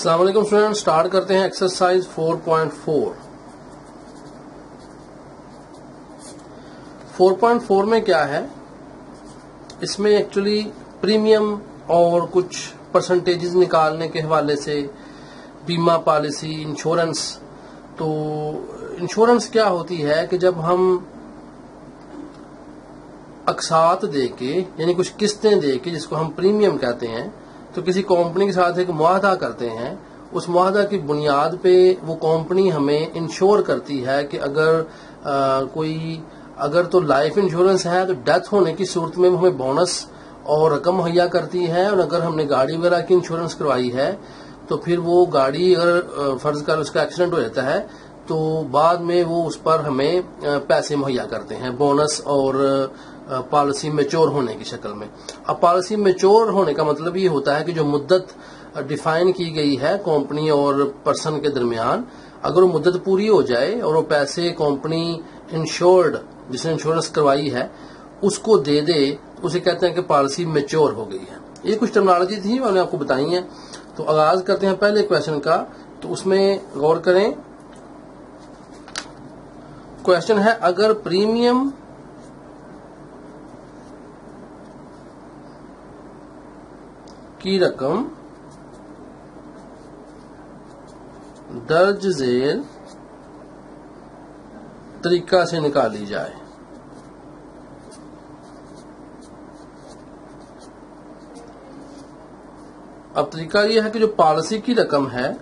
अस्सलाम वालेकुम student, start करते हैं एक्सरसाइज 4.4। 4.4 में क्या है, इसमें एक्चुअली प्रीमियम और कुछ परसेंटेजेस निकालने के हवाले से बीमा पॉलिसी, इंश्योरेंस। तो इंश्योरेंस क्या होती है कि जब हम अकसात दे के यानी कुछ किस्तें दे के, जिसको हम प्रीमियम कहते हैं, तो किसी कंपनी के साथ एक मुआहदा करते हैं। उस मुआहदा की बुनियाद पे वो कंपनी हमें इंश्योर करती है कि अगर तो लाइफ इंश्योरेंस है तो डेथ होने की सूरत में हमें बोनस और रकम मुहैया करती है, और अगर हमने गाड़ी वगैरह की इंश्योरेंस करवाई है तो फिर वो गाड़ी अगर फर्ज कर उसका एक्सीडेंट हो जाता है तो बाद में वो उस पर हमें पैसे मुहैया करते हैं, बोनस और पॉलिसी मैच्योर होने की शक्ल में। अब पॉलिसी मैच्योर होने का मतलब ये होता है कि जो मुद्दत डिफाइन की गई है कंपनी और पर्सन के दरमियान, अगर वो मुद्दत पूरी हो जाए और वो पैसे कंपनी इंश्योर्ड जिसने इंश्योरेंस करवाई है उसको दे दे, उसे कहते हैं कि पॉलिसी मैच्योर हो गई है। ये कुछ टर्मिनोलॉजी थी, मैंने आपको बताई है। तो आगाज करते हैं पहले क्वेश्चन का। तो उसमें गौर करें, क्वेश्चन है अगर प्रीमियम की रकम दर्ज झेल तरीका से निकाली जाए। अब तरीका यह है कि जो पॉलिसी की रकम है,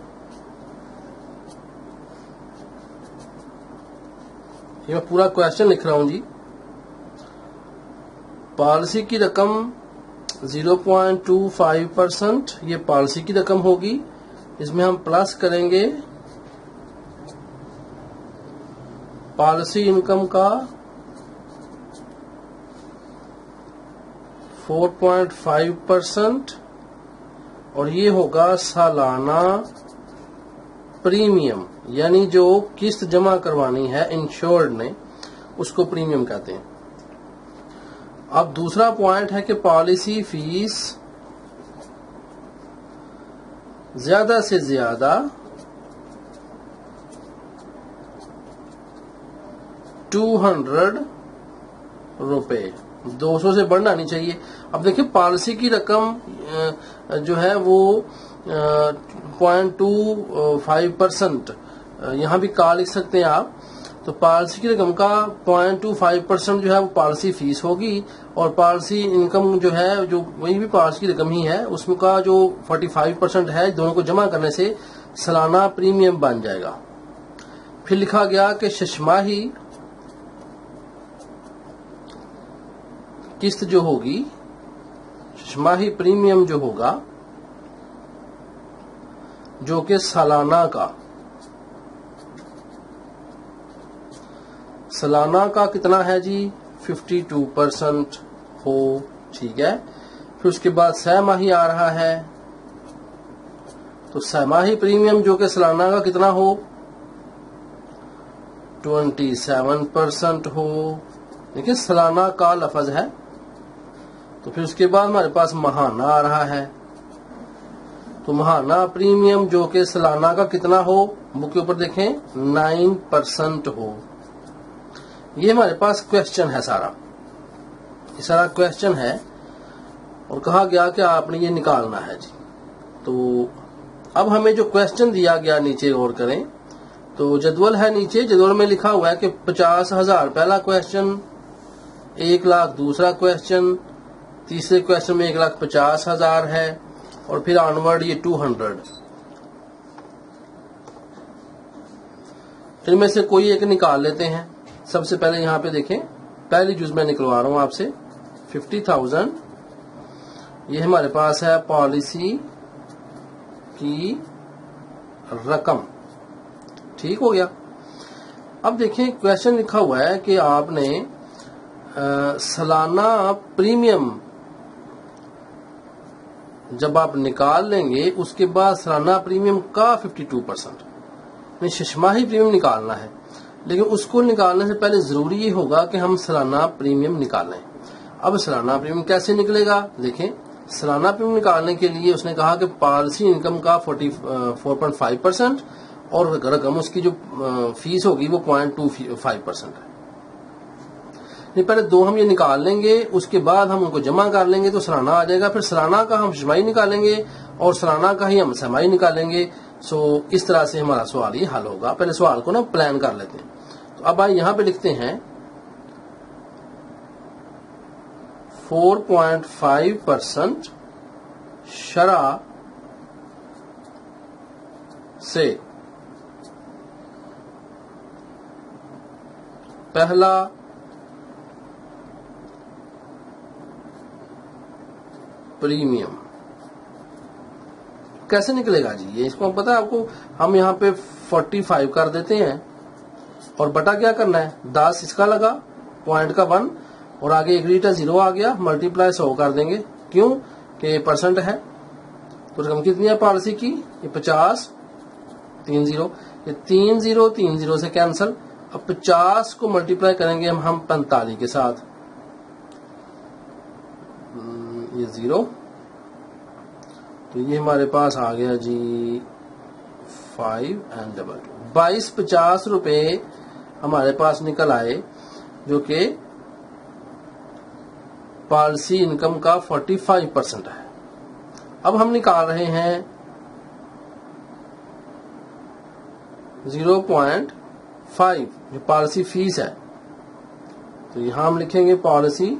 ये मैं पूरा क्वेश्चन लिख रहा हूं जी। पॉलिसी की रकम 0.25% ये पॉलिसी की रकम होगी। इसमें हम प्लस करेंगे पॉलिसी इनकम का 4.5%, और ये होगा सालाना प्रीमियम, यानी जो किस्त जमा करवानी है इंश्योर्ड ने, उसको प्रीमियम कहते हैं। अब दूसरा पॉइंट है कि पॉलिसी फीस ज्यादा से ज्यादा 200 रुपए, 200 से बढ़ना नहीं चाहिए। अब देखिए, पॉलिसी की रकम जो है वो 0.25% यहां भी का लिख सकते हैं आप। तो पॉलिसी की रकम का 0.25% जो है वो पॉलिसी फीस होगी, और पॉलिसी इनकम जो है, जो वही भी पॉलिसी की रकम ही है, उसमें का जो 45% है, दोनों को जमा करने से सालाना प्रीमियम बन जाएगा। फिर लिखा गया कि छमाही किस्त जो होगी, छमाही प्रीमियम जो होगा, जो कि सालाना का कितना है जी, 52% हो, ठीक है। फिर उसके बाद सहमाही आ रहा है, तो सहमाही प्रीमियम जो कि सालाना का कितना हो, 27% हो। देखिए, सालाना का लफ्ज है। तो फिर उसके बाद हमारे पास महाना आ रहा है, तो महाना प्रीमियम जो कि सालाना का कितना हो, बुक के ऊपर देखें 9% हो। ये हमारे पास क्वेश्चन है, ये सारा क्वेश्चन है, और कहा गया कि आपने ये निकालना है जी। तो अब हमें जो क्वेश्चन दिया गया नीचे गौर करें, तो जदवल है नीचे, जदवल में लिखा हुआ है कि 50,000 पहला क्वेश्चन, 1 लाख दूसरा क्वेश्चन, तीसरे क्वेश्चन में 1,50,000 है, और फिर ऑनवर्ड ये 200। इनमें से कोई एक निकाल लेते हैं। सबसे पहले यहाँ पे देखें, पहली जुज में निकलवा रहा हूं आपसे, 50,000 ये हमारे पास है पॉलिसी की रकम, ठीक हो गया। अब देखें, क्वेश्चन लिखा हुआ है कि आपने सालाना प्रीमियम जब आप निकाल लेंगे, उसके बाद सालाना प्रीमियम का 52% छमाही प्रीमियम निकालना है, लेकिन उसको निकालने से पहले जरूरी ये होगा कि हम सालाना प्रीमियम निकालें। अब सालाना प्रीमियम कैसे निकलेगा, देखें, सालाना प्रीमियम निकालने के लिए उसने कहा कि पॉलिसी इनकम का 44.5% और रकम उसकी जो फीस होगी वो 0.25% है। नहीं, पहले दो हम ये निकाल लेंगे, उसके बाद हम उनको जमा कर लेंगे तो सालाना आ जाएगा। फिर सालाना का हम छमाही निकालेंगे और सालाना का ही हम छमाही निकालेंगे। सो इस तरह से हमारा सवाल ये हल होगा। पहले सवाल को ना प्लान कर लेते हैं। तो अब आइए यहां पे लिखते हैं 4.5% शरह से पहला प्रीमियम कैसे निकलेगा जी? ये इसको पता है आपको, हम यहाँ पे 45 कर देते हैं और बटा क्या करना है, 10 इसका लगा, पॉइंट का 1 और आगे एक डिजिट 0 आ गया, मल्टीप्लाई 100 कर देंगे। क्यों कि परसेंट है। तो रकम कितनी है पॉलिसी की? ये 50, 30, ये 30 से कैंसल। अब 50 को मल्टीप्लाई करेंगे हम 45 के साथ, ये 0, तो ये हमारे पास आ गया जी 5 एंड 22 50 रुपए हमारे पास निकल आए, जो कि पॉलिसी इनकम का 45% है। अब हम निकाल रहे हैं 0.5 जो पॉलिसी फीस है। तो यहां हम लिखेंगे पॉलिसी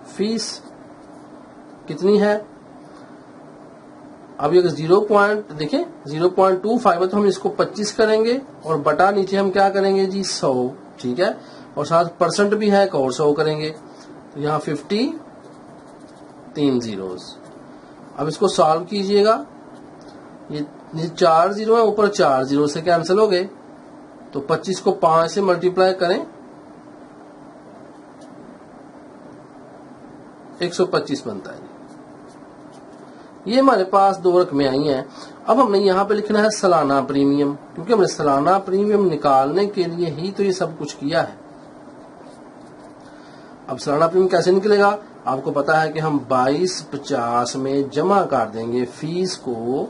फीस कितनी है। अब ये 0. देखें 0.25 है तो हम इसको 25 करेंगे और बटा नीचे हम क्या करेंगे जी 100, ठीक है, और साथ परसेंट भी है और 100 करेंगे। तो यहाँ 50, 3 zeros। अब इसको सॉल्व कीजिएगा, ये 4 0 है, ऊपर 4 0 से कैंसिल हो गए, तो 25 को 5 से मल्टीप्लाई करें, 125 बनता है। ये हमारे पास दो रकमें आई हैं। अब हमने यहाँ पे लिखना है सालाना प्रीमियम, क्योंकि हमने सालाना प्रीमियम निकालने के लिए ही तो ये सब कुछ किया है। अब सालाना प्रीमियम कैसे निकलेगा? आपको पता है कि हम 2250 में जमा कर देंगे फीस को।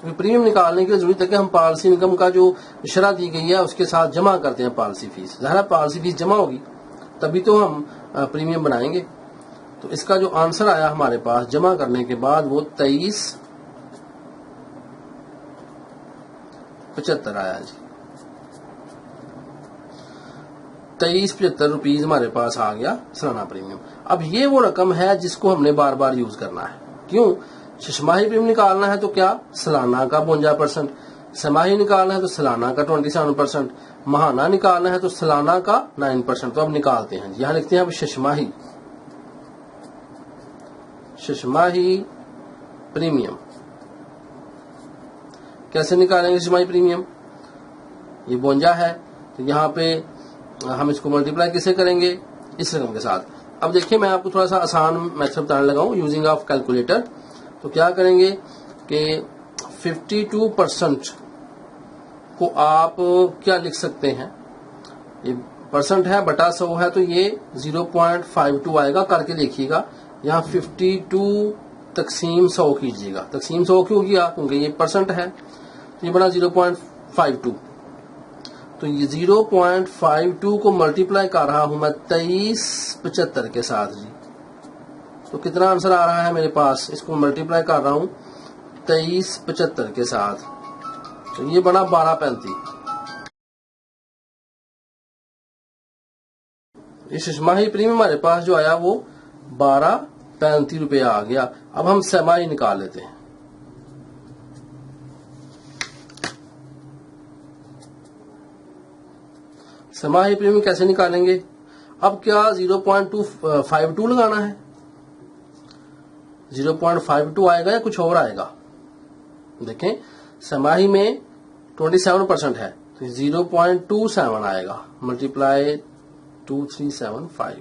प्रीमियम निकालने के लिए जरूरी है कि हम पॉलिसी इनकम का जो शरह दी गई है उसके साथ जमा करते हैं पॉलिसी फीस। ज़ाहिर पॉलिसी फीस जमा होगी तभी तो हम प्रीमियम बनाएंगे। तो इसका जो आंसर आया हमारे पास जमा करने के बाद वो 2375 आया जी। 2375 रुपीज हमारे पास आ गया सालाना प्रीमियम। अब ये वो रकम है जिसको हमने बार बार यूज करना है। क्यों? छमाही प्रीमियम निकालना है तो क्या सालाना का 52%, छमाही निकालना है तो सालाना का 27%, महाना निकालना है तो सालाना का 9%। तो अब निकालते हैं, यहां लिखते हैं अब छमाही प्रीमियम। कैसे निकालेंगे छमाही प्रीमियम? ये 52 है तो यहाँ पे हम इसको मल्टीप्लाई किसे करेंगे? इस रकम के साथ। अब देखिए मैं आपको थोड़ा सा आसान मेथड बताने लगा हूं यूजिंग ऑफ कैलकुलेटर। तो क्या करेंगे कि 52% को आप क्या लिख सकते हैं, ये परसेंट है बटा 100 है तो ये 0.52 आएगा। करके देखिएगा, यहाँ 52 तकसीम 100 कीजिएगा। तकसीम 100 क्यों किया? क्योंकि ये परसेंट है तो ये बना 0.52। तो ये 0.52 को मल्टीप्लाई कर रहा हूं मैं 2375 के साथ जी। तो कितना आंसर आ रहा है मेरे पास? इसको मल्टीप्लाई कर रहा हूं 2375 के साथ, तो ये बना 1235। इस छमाही प्रीमियम हमारे पास जो आया वो 1235 रुपये आ गया। अब हम छमाही निकाल लेते हैं। छमाही प्रीमियम कैसे निकालेंगे? अब क्या 0.252 लगाना है? 0.52 आएगा या कुछ और आएगा? देखें छमाही में 27% है तो 0.27 आएगा, मल्टीप्लाई 2375।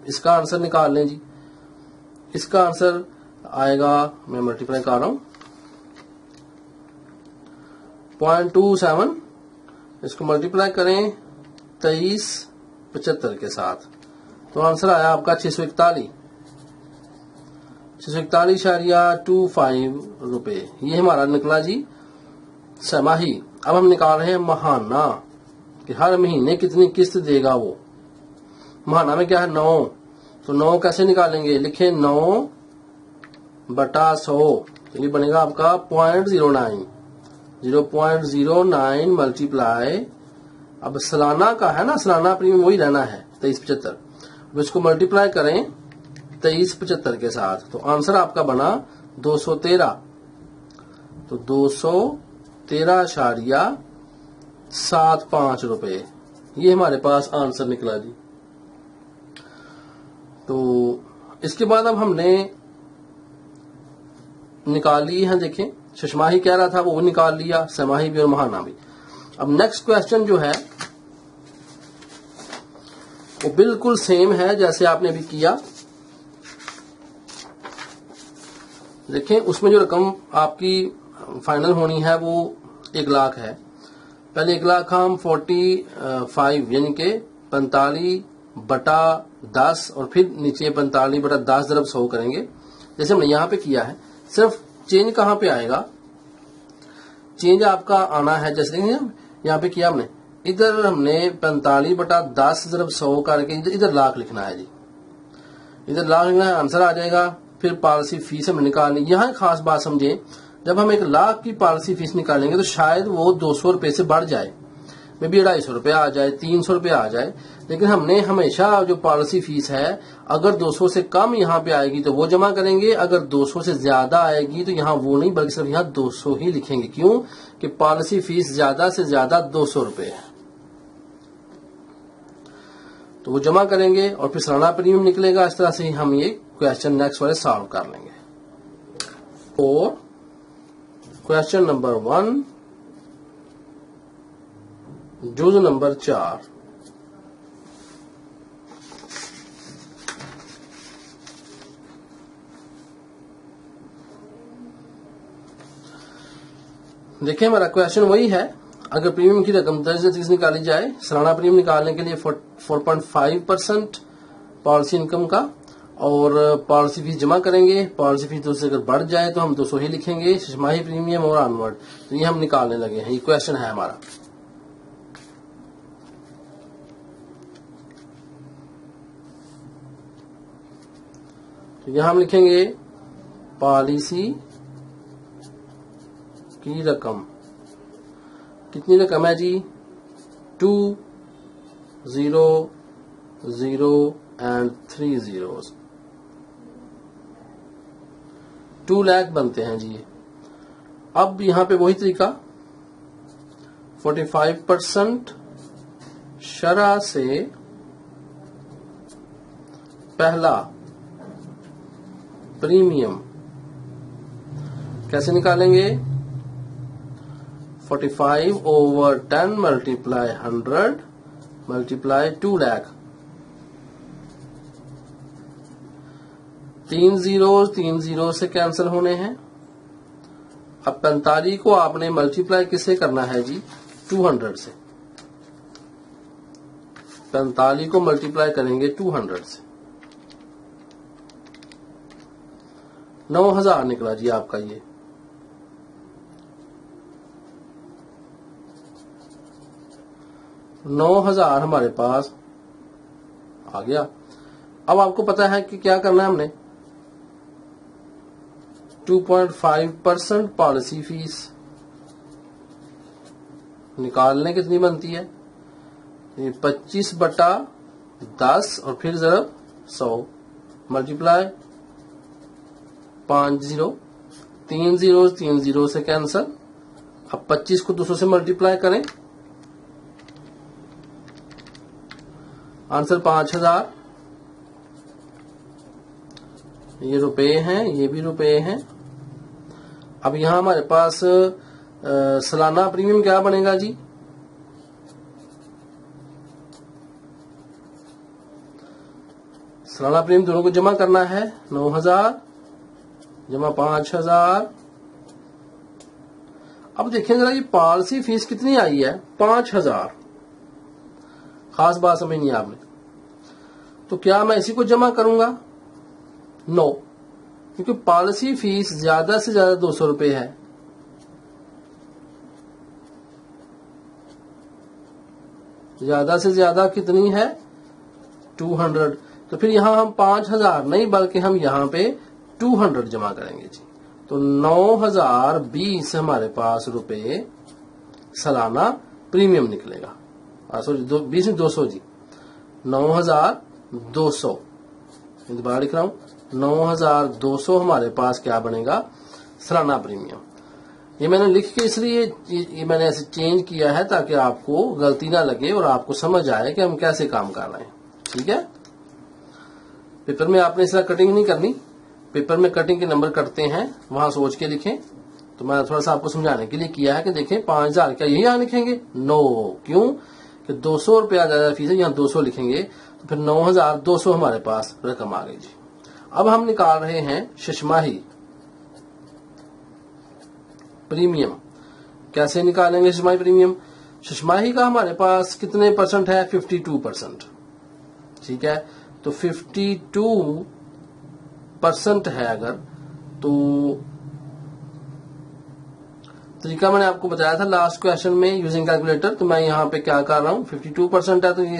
इसका आंसर निकाल लें जी। इसका आंसर आएगा, मैं मल्टीप्लाई कर रहा हूं 0.27, इसको मल्टीप्लाई करें 2375 के साथ, तो आंसर आया आपका 641। 641.25 रुपए, ये हमारा निकला जी छमाही। अब हम निकाल रहे हैं महाना कि हर महीने कितनी किस्त देगा वो। महाना में क्या है 9, तो 9 कैसे निकालेंगे, लिखे 9/100, तो ये बनेगा आपका 0.09, 0.09 मल्टीप्लाई, अब सालाना का है ना, सालाना प्रीमियम वही रहना है 2375, अब इसको मल्टीप्लाई करें 2375 के साथ, तो आंसर आपका बना 213, तो 213.75 रुपए, ये हमारे पास आंसर निकला जी। तो इसके बाद अब हमने निकाल ली है, देखें छमाही कह रहा था वो भी निकाल लिया, छमाही भी और महाना भी। अब नेक्स्ट क्वेश्चन जो है वो बिल्कुल सेम है जैसे आपने अभी किया। देखें उसमें जो रकम आपकी फाइनल होनी है वो 1 लाख है। पहले 1 लाख हम 45 यानी कि 45/10 और फिर नीचे 45/10 × 100 करेंगे, जैसे हमने यहाँ पे किया है। सिर्फ चेंज कहाँ पे आएगा, चेंज आपका आना है, जैसे यहाँ पे किया हमने, इधर हमने 45/10 × 100 करके इधर लाख लिखना है जी, इधर लाख लिखना है, आंसर आ जाएगा। फिर पॉलिसी फीस हमें निकालनी। यहाँ खास बात समझे, जब हम 1 लाख की पॉलिसी फीस निकालेंगे तो शायद वो 200 रुपए से बढ़ जाए, मे भी 250 रुपए आ जाए, 300 रुपए आ जाए, लेकिन हमने हमेशा जो पॉलिसी फीस है अगर 200 से कम यहाँ पे आएगी तो वो जमा करेंगे, अगर 200 से ज्यादा आएगी तो यहाँ वो नहीं बल्कि सिर्फ यहाँ 200 ही लिखेंगे। क्यों कि पॉलिसी फीस ज्यादा से ज्यादा 200 रुपए है, तो वो जमा करेंगे और फिर सालाना प्रीमियम निकलेगा। इस तरह से ही हम ये क्वेश्चन नेक्स्ट वाले सॉल्व कर लेंगे। और क्वेश्चन नंबर 1 जुज नंबर 4, देखिए हमारा क्वेश्चन वही है। अगर प्रीमियम की रकम 10 निकाली जाए, सालाना प्रीमियम निकालने के लिए 4.5% पॉलिसी इनकम का, और पॉलिसी फीस जमा करेंगे। पॉलिसी फीस 200 से अगर बढ़ जाए तो हम 200 ही लिखेंगे, छमाही प्रीमियम और ऑनवर्ड, तो ये हम निकालने लगे हैं। ये क्वेश्चन है हमारा। तो यहां हम लिखेंगे पॉलिसी की रकम, कितनी रकम है जी, 2 0 0 एंड 3 zeros, 2 लाख बनते हैं जी। अब यहां पे वही तरीका, 45% शरह से पहला प्रीमियम कैसे निकालेंगे, 45/10 मल्टीप्लाई 100 मल्टीप्लाई 2 लाख, 3 0 से कैंसिल होने हैं। अब 45 को आपने मल्टीप्लाई किससे करना है जी, 200 से। 45 को मल्टीप्लाई करेंगे 200 से, 9000 निकला जी आपका। ये 9000 हमारे पास आ गया। अब आपको पता है कि क्या करना है हमने, 2.5% पॉलिसी फीस निकालने कितनी बनती है, 25/10 और फिर ज़रा 100 मल्टीप्लाई 5 0, 3 0 से कैंसल। अब 25 को 200 से मल्टीप्लाई करें, आंसर 5000। ये रुपए हैं, ये भी रुपए हैं। अब यहां हमारे पास सालाना प्रीमियम क्या बनेगा जी, सालाना प्रीमियम दोनों को जमा करना है, 9000 जमा 5000। अब देखें जरा, ये पॉलिसी फीस कितनी आई है, 5000। खास बात समझनी है आपने। तो क्या मैं इसी को जमा करूंगा, नो, क्योंकि पॉलिसी फीस ज्यादा से ज्यादा 200 रुपए है, ज्यादा से ज्यादा कितनी है 200। तो फिर यहां हम 5000 नहीं बल्कि हम यहां पे 200 जमा करेंगे जी। तो 9020 हमारे पास रुपए सालाना प्रीमियम निकलेगा। सॉरी 20 में 200 जी, 9200 दोबारा लिख रहा हूं, 9200 हमारे पास क्या बनेगा सालाना प्रीमियम। ये मैंने लिख के इसलिए ये मैंने ऐसे चेंज किया है ताकि आपको गलती ना लगे और आपको समझ आए कि हम कैसे काम कर रहे हैं। ठीक है, पेपर में आपने इस तरह कटिंग नहीं करनी, पेपर में कटिंग के नंबर कटते हैं वहां सोच के लिखें। तो मैं थोड़ा सा आपको समझाने के लिए किया है कि देखें 5000 क्या यही यहां लिखेंगे, नो, क्यों कि 200 रुपया ज्यादा फीस है, यहां 200 लिखेंगे तो फिर 9200 हमारे पास रकम आ गई जी। अब हम निकाल रहे हैं शशमाही प्रीमियम। कैसे निकालेंगे शशमाही प्रीमियम? शशमाही का हमारे पास कितने परसेंट है 52%। ठीक है, तो 52% है अगर, तो तरीका मैंने आपको बताया था लास्ट क्वेश्चन में यूजिंग कैलकुलेटर। तो मैं यहाँ पे क्या कर रहा हूँ 52% है तो ये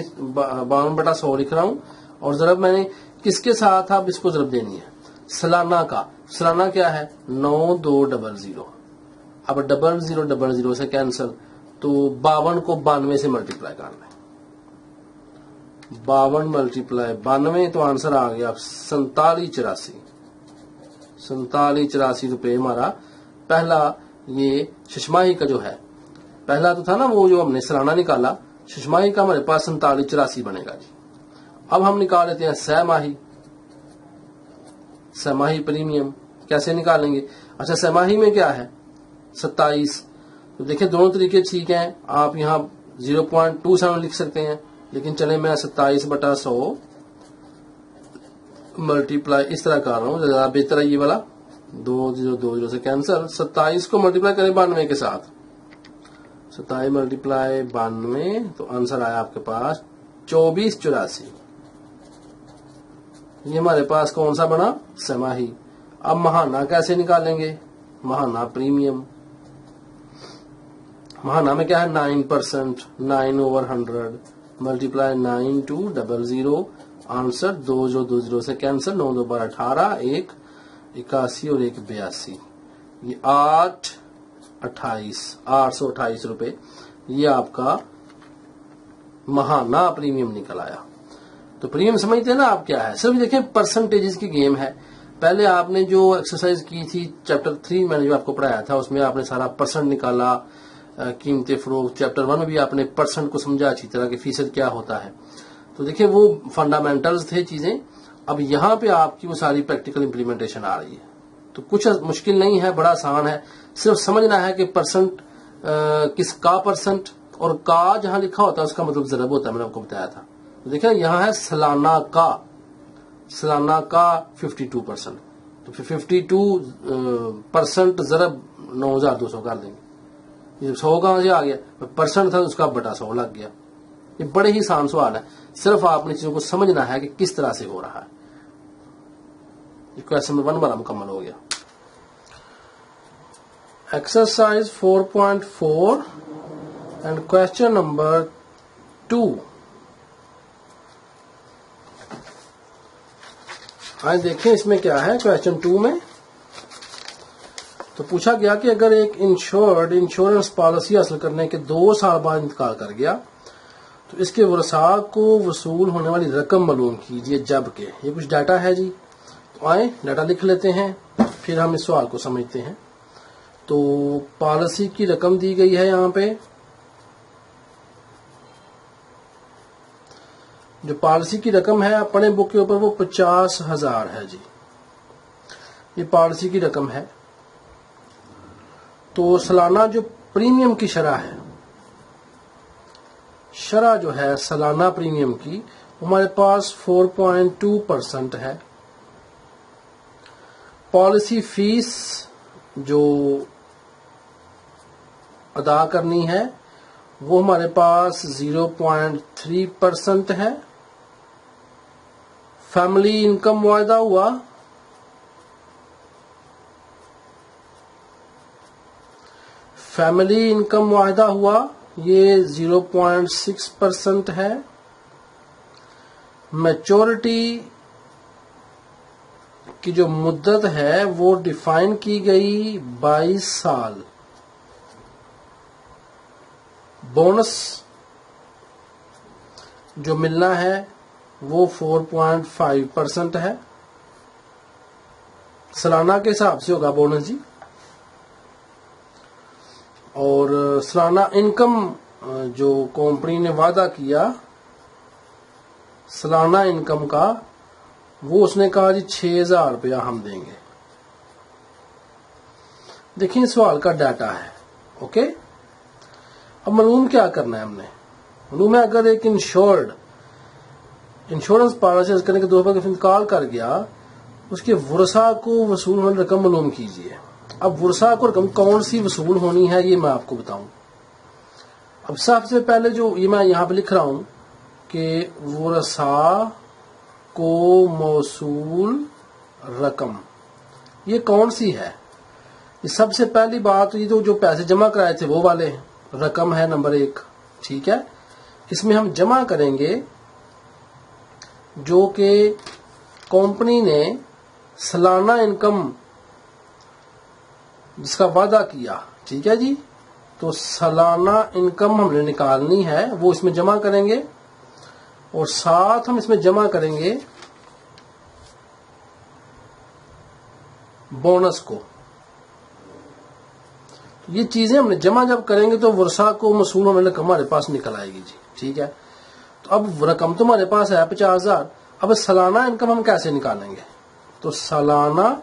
52/100 लिख रहा हूँ। और जरब मैंने किसके साथ आप इसको जरब देनी है सालाना का। सालाना क्या है 9200। अब 0000 से कैंसिल, तो 52 को 92 से मल्टीप्लाई कर लें, 52 मल्टीप्लाई 92 तो आंसर आ गया 4784 रुपए हमारा पहला ये शशमाही का जो है। पहला तो था ना वो जो हमने सालाना निकाला, शशमाही का हमारे पास 4784 बनेगा जी। अब हम निकाल लेते हैं सहमाही प्रीमियम। कैसे निकालेंगे? अच्छा, सहमाही में क्या है 27। तो देखिए दोनों तरीके ठीक हैं, आप यहाँ 0.27 लिख सकते हैं, लेकिन चले मैं 27/100 मल्टीप्लाई इस तरह कर रहा हूँ, ज्यादा बेहतर है ये वाला। 2020 से कैंसिल, 27 को मल्टीप्लाई करें 92 के साथ, 27 मल्टीप्लाई 92 तो आंसर आया आपके पास 2484। ये हमारे पास कौन सा बना सहमाही। अब महाना कैसे निकालेंगे? महाना प्रीमियम, महाना में क्या है 9%, 9/100 मल्टीप्लाई 9200 आंसर 2020 से कैंसिल, 9 2 12 18, 1 81 और 1 82, ये 828 रुपए ये आपका महाना प्रीमियम निकल आया। तो प्रीमियम समझते हैं ना आप क्या है, सिर्फ देखें परसेंटेजेस की गेम है। पहले आपने जो एक्सरसाइज की थी चैप्टर 3 मैंने जो आपको पढ़ाया था उसमें आपने सारा परसेंट निकाला, कीमतें फरोख्त। चैप्टर 1 में भी आपने परसेंट को समझा अच्छी तरह कि फीसद क्या होता है। तो देखिए वो फंडामेंटल्स थे चीजें। अब यहाँ पे आपकी वो सारी प्रैक्टिकल इंप्लीमेंटेशन आ रही है। तो कुछ मुश्किल नहीं है, बड़ा आसान है, सिर्फ समझना है कि परसेंट किसका परसेंट, और का जहां लिखा होता है उसका मतलब जरब होता है, मैंने आपको बताया था। तो देखिए यहाँ है सालाना का 52%, तो फिर 52% जरब 9200 कर देंगे। ये 100 कहां से आ गया, परसेंट था उसका बटा 100 लग गया। ये बड़े ही आसान सवाल है, सिर्फ आपने चीजों को समझना है कि किस तरह से हो रहा है। क्वेश्चन नंबर 1 हमारा मुकम्मल हो गया। Exercise 4.4 and question number 2। आज देखें इसमें क्या है। क्वेश्चन 2 में तो पूछा गया कि अगर एक इंश्योर्ड इंश्योरेंस पॉलिसी हासिल करने के 2 साल बाद इंतकाल कर गया तो इसके वरसा को वसूल होने वाली रकम मालूम कीजिए जबकि। ये कुछ डाटा है जी, तो आए डाटा लिख लेते हैं फिर हम इस सवाल को समझते हैं। तो पॉलिसी की रकम दी गई है, यहाँ पे जो पॉलिसी की रकम है अपने बुक के ऊपर वो 50,000 है जी। ये पॉलिसी की रकम है। तो सालाना जो प्रीमियम की शरह है, शरह जो है सालाना प्रीमियम की हमारे पास 4.2% है। पॉलिसी फीस जो अदा करनी है वो हमारे पास 0.3% है। फैमिली इनकम वायदा हुआ फैमिली इनकम मुआहदा हुआ, ये 0.6% है। मैच्योरिटी की जो मुद्दत है वो डिफाइन की गई 22 साल। बोनस जो मिलना है वो 4.5% है। सालाना के हिसाब से होगा बोनस जी। और सालाना इनकम जो कंपनी ने वादा किया सालाना इनकम का, वो उसने कहा जी 6,000 रुपया हम देंगे। देखिए सवाल का डाटा है, ओके। अब मालूम क्या करना है हमने, मालूम है अगर एक इंश्योरेंस पॉलिसी करने के 2 रुपए का इंतकाल कर गया, उसके वर्षा को वसूल होने रकम मालूम कीजिए। अब वर्षा को रकम कौन सी वसूल होनी है ये मैं आपको बताऊं। अब सबसे पहले जो ये मैं यहां पे लिख रहा हूं कि वर्षा को मौसूल रकम ये कौन सी है। ये सबसे पहली बात, ये तो जो पैसे जमा कराए थे वो वाले रकम है नंबर 1, ठीक है। इसमें हम जमा करेंगे जो कि कंपनी ने सालाना इनकम जिसका वादा किया, ठीक है जी। तो सालाना इनकम हमने निकालनी है, वो इसमें जमा करेंगे और साथ हम इसमें जमा करेंगे बोनस को। ये चीजें हमने जमा जब करेंगे तो वर्षा को मसूल होने रकम हमारे पास निकल आएगी जी, ठीक है। तो अब रकम तो हमारे पास है 50,000। अब सालाना इनकम हम कैसे निकालेंगे, तो सालाना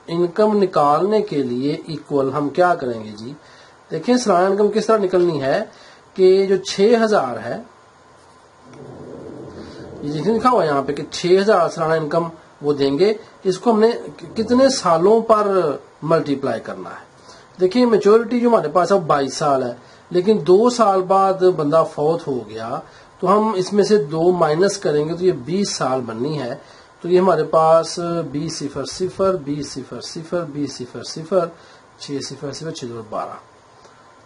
इनकम निकालने के लिए इक्वल हम क्या करेंगे जी। देखिए सालाना इनकम किस तरह निकलनी है कि जो 6,000 है, ये लिखा हुआ है यहाँ पे कि 6,000 सालाना इनकम वो देंगे। इसको हमने कितने सालों पर मल्टीप्लाई करना है। देखिए मेच्योरिटी जो हमारे पास है वो 22 साल है, लेकिन 2 साल बाद बंदा फौत हो गया तो हम इसमें से 2 माइनस करेंगे तो ये 20 साल बननी है। तो ये हमारे पास 20,000, 20,000, 20,000, 6,000, 6,12।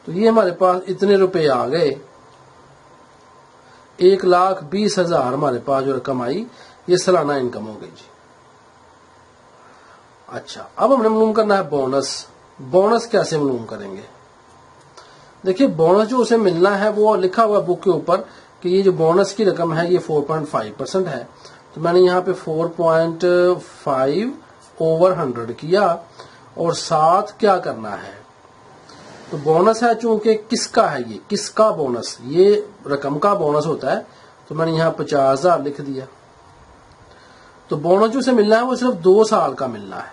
तो ये हमारे पास इतने रुपए आ गए, 1,20,000 हमारे पास जो रकम आई ये सालाना इनकम हो गई जी। अच्छा, अब हमने मालूम करना है बोनस। बोनस कैसे मालूम करेंगे। देखिए बोनस जो उसे मिलना है वो लिखा हुआ बुक के ऊपर कि ये जो बोनस की रकम है ये 4.5% है। तो मैंने यहाँ पे 4.5 ओवर 100 किया और साथ क्या करना है, तो बोनस है चूंकि किसका है, ये किसका बोनस, ये रकम का बोनस होता है। तो मैंने यहाँ 50,000 लिख दिया। तो बोनस जो उसे मिलना है वो सिर्फ 2 साल का मिलना है,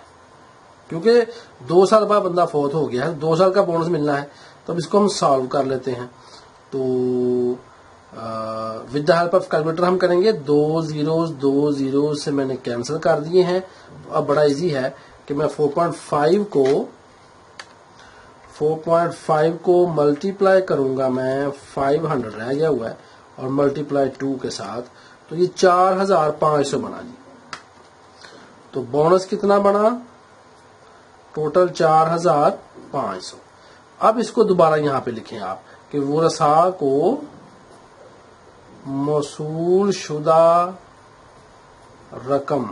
क्योंकि 2 साल बाद बंदा फौत हो गया है, 2 साल का बोनस मिलना है। तो अब इसको हम सॉल्व कर लेते हैं। तो with the help of calculator हम करेंगे। 2 जीरो से मैंने कैंसिल कर दिए हैं। तो अब बड़ा इजी है कि मैं 4.5 को मल्टीप्लाई करूंगा मैं 500 रह गया हुआ है और मल्टीप्लाई 2 के साथ, तो ये 4,500 बना जी। तो बोनस कितना बना, टोटल 4,500। अब इसको दोबारा यहां पे लिखें आप कि वर्षा को मौसूल शुदा रकम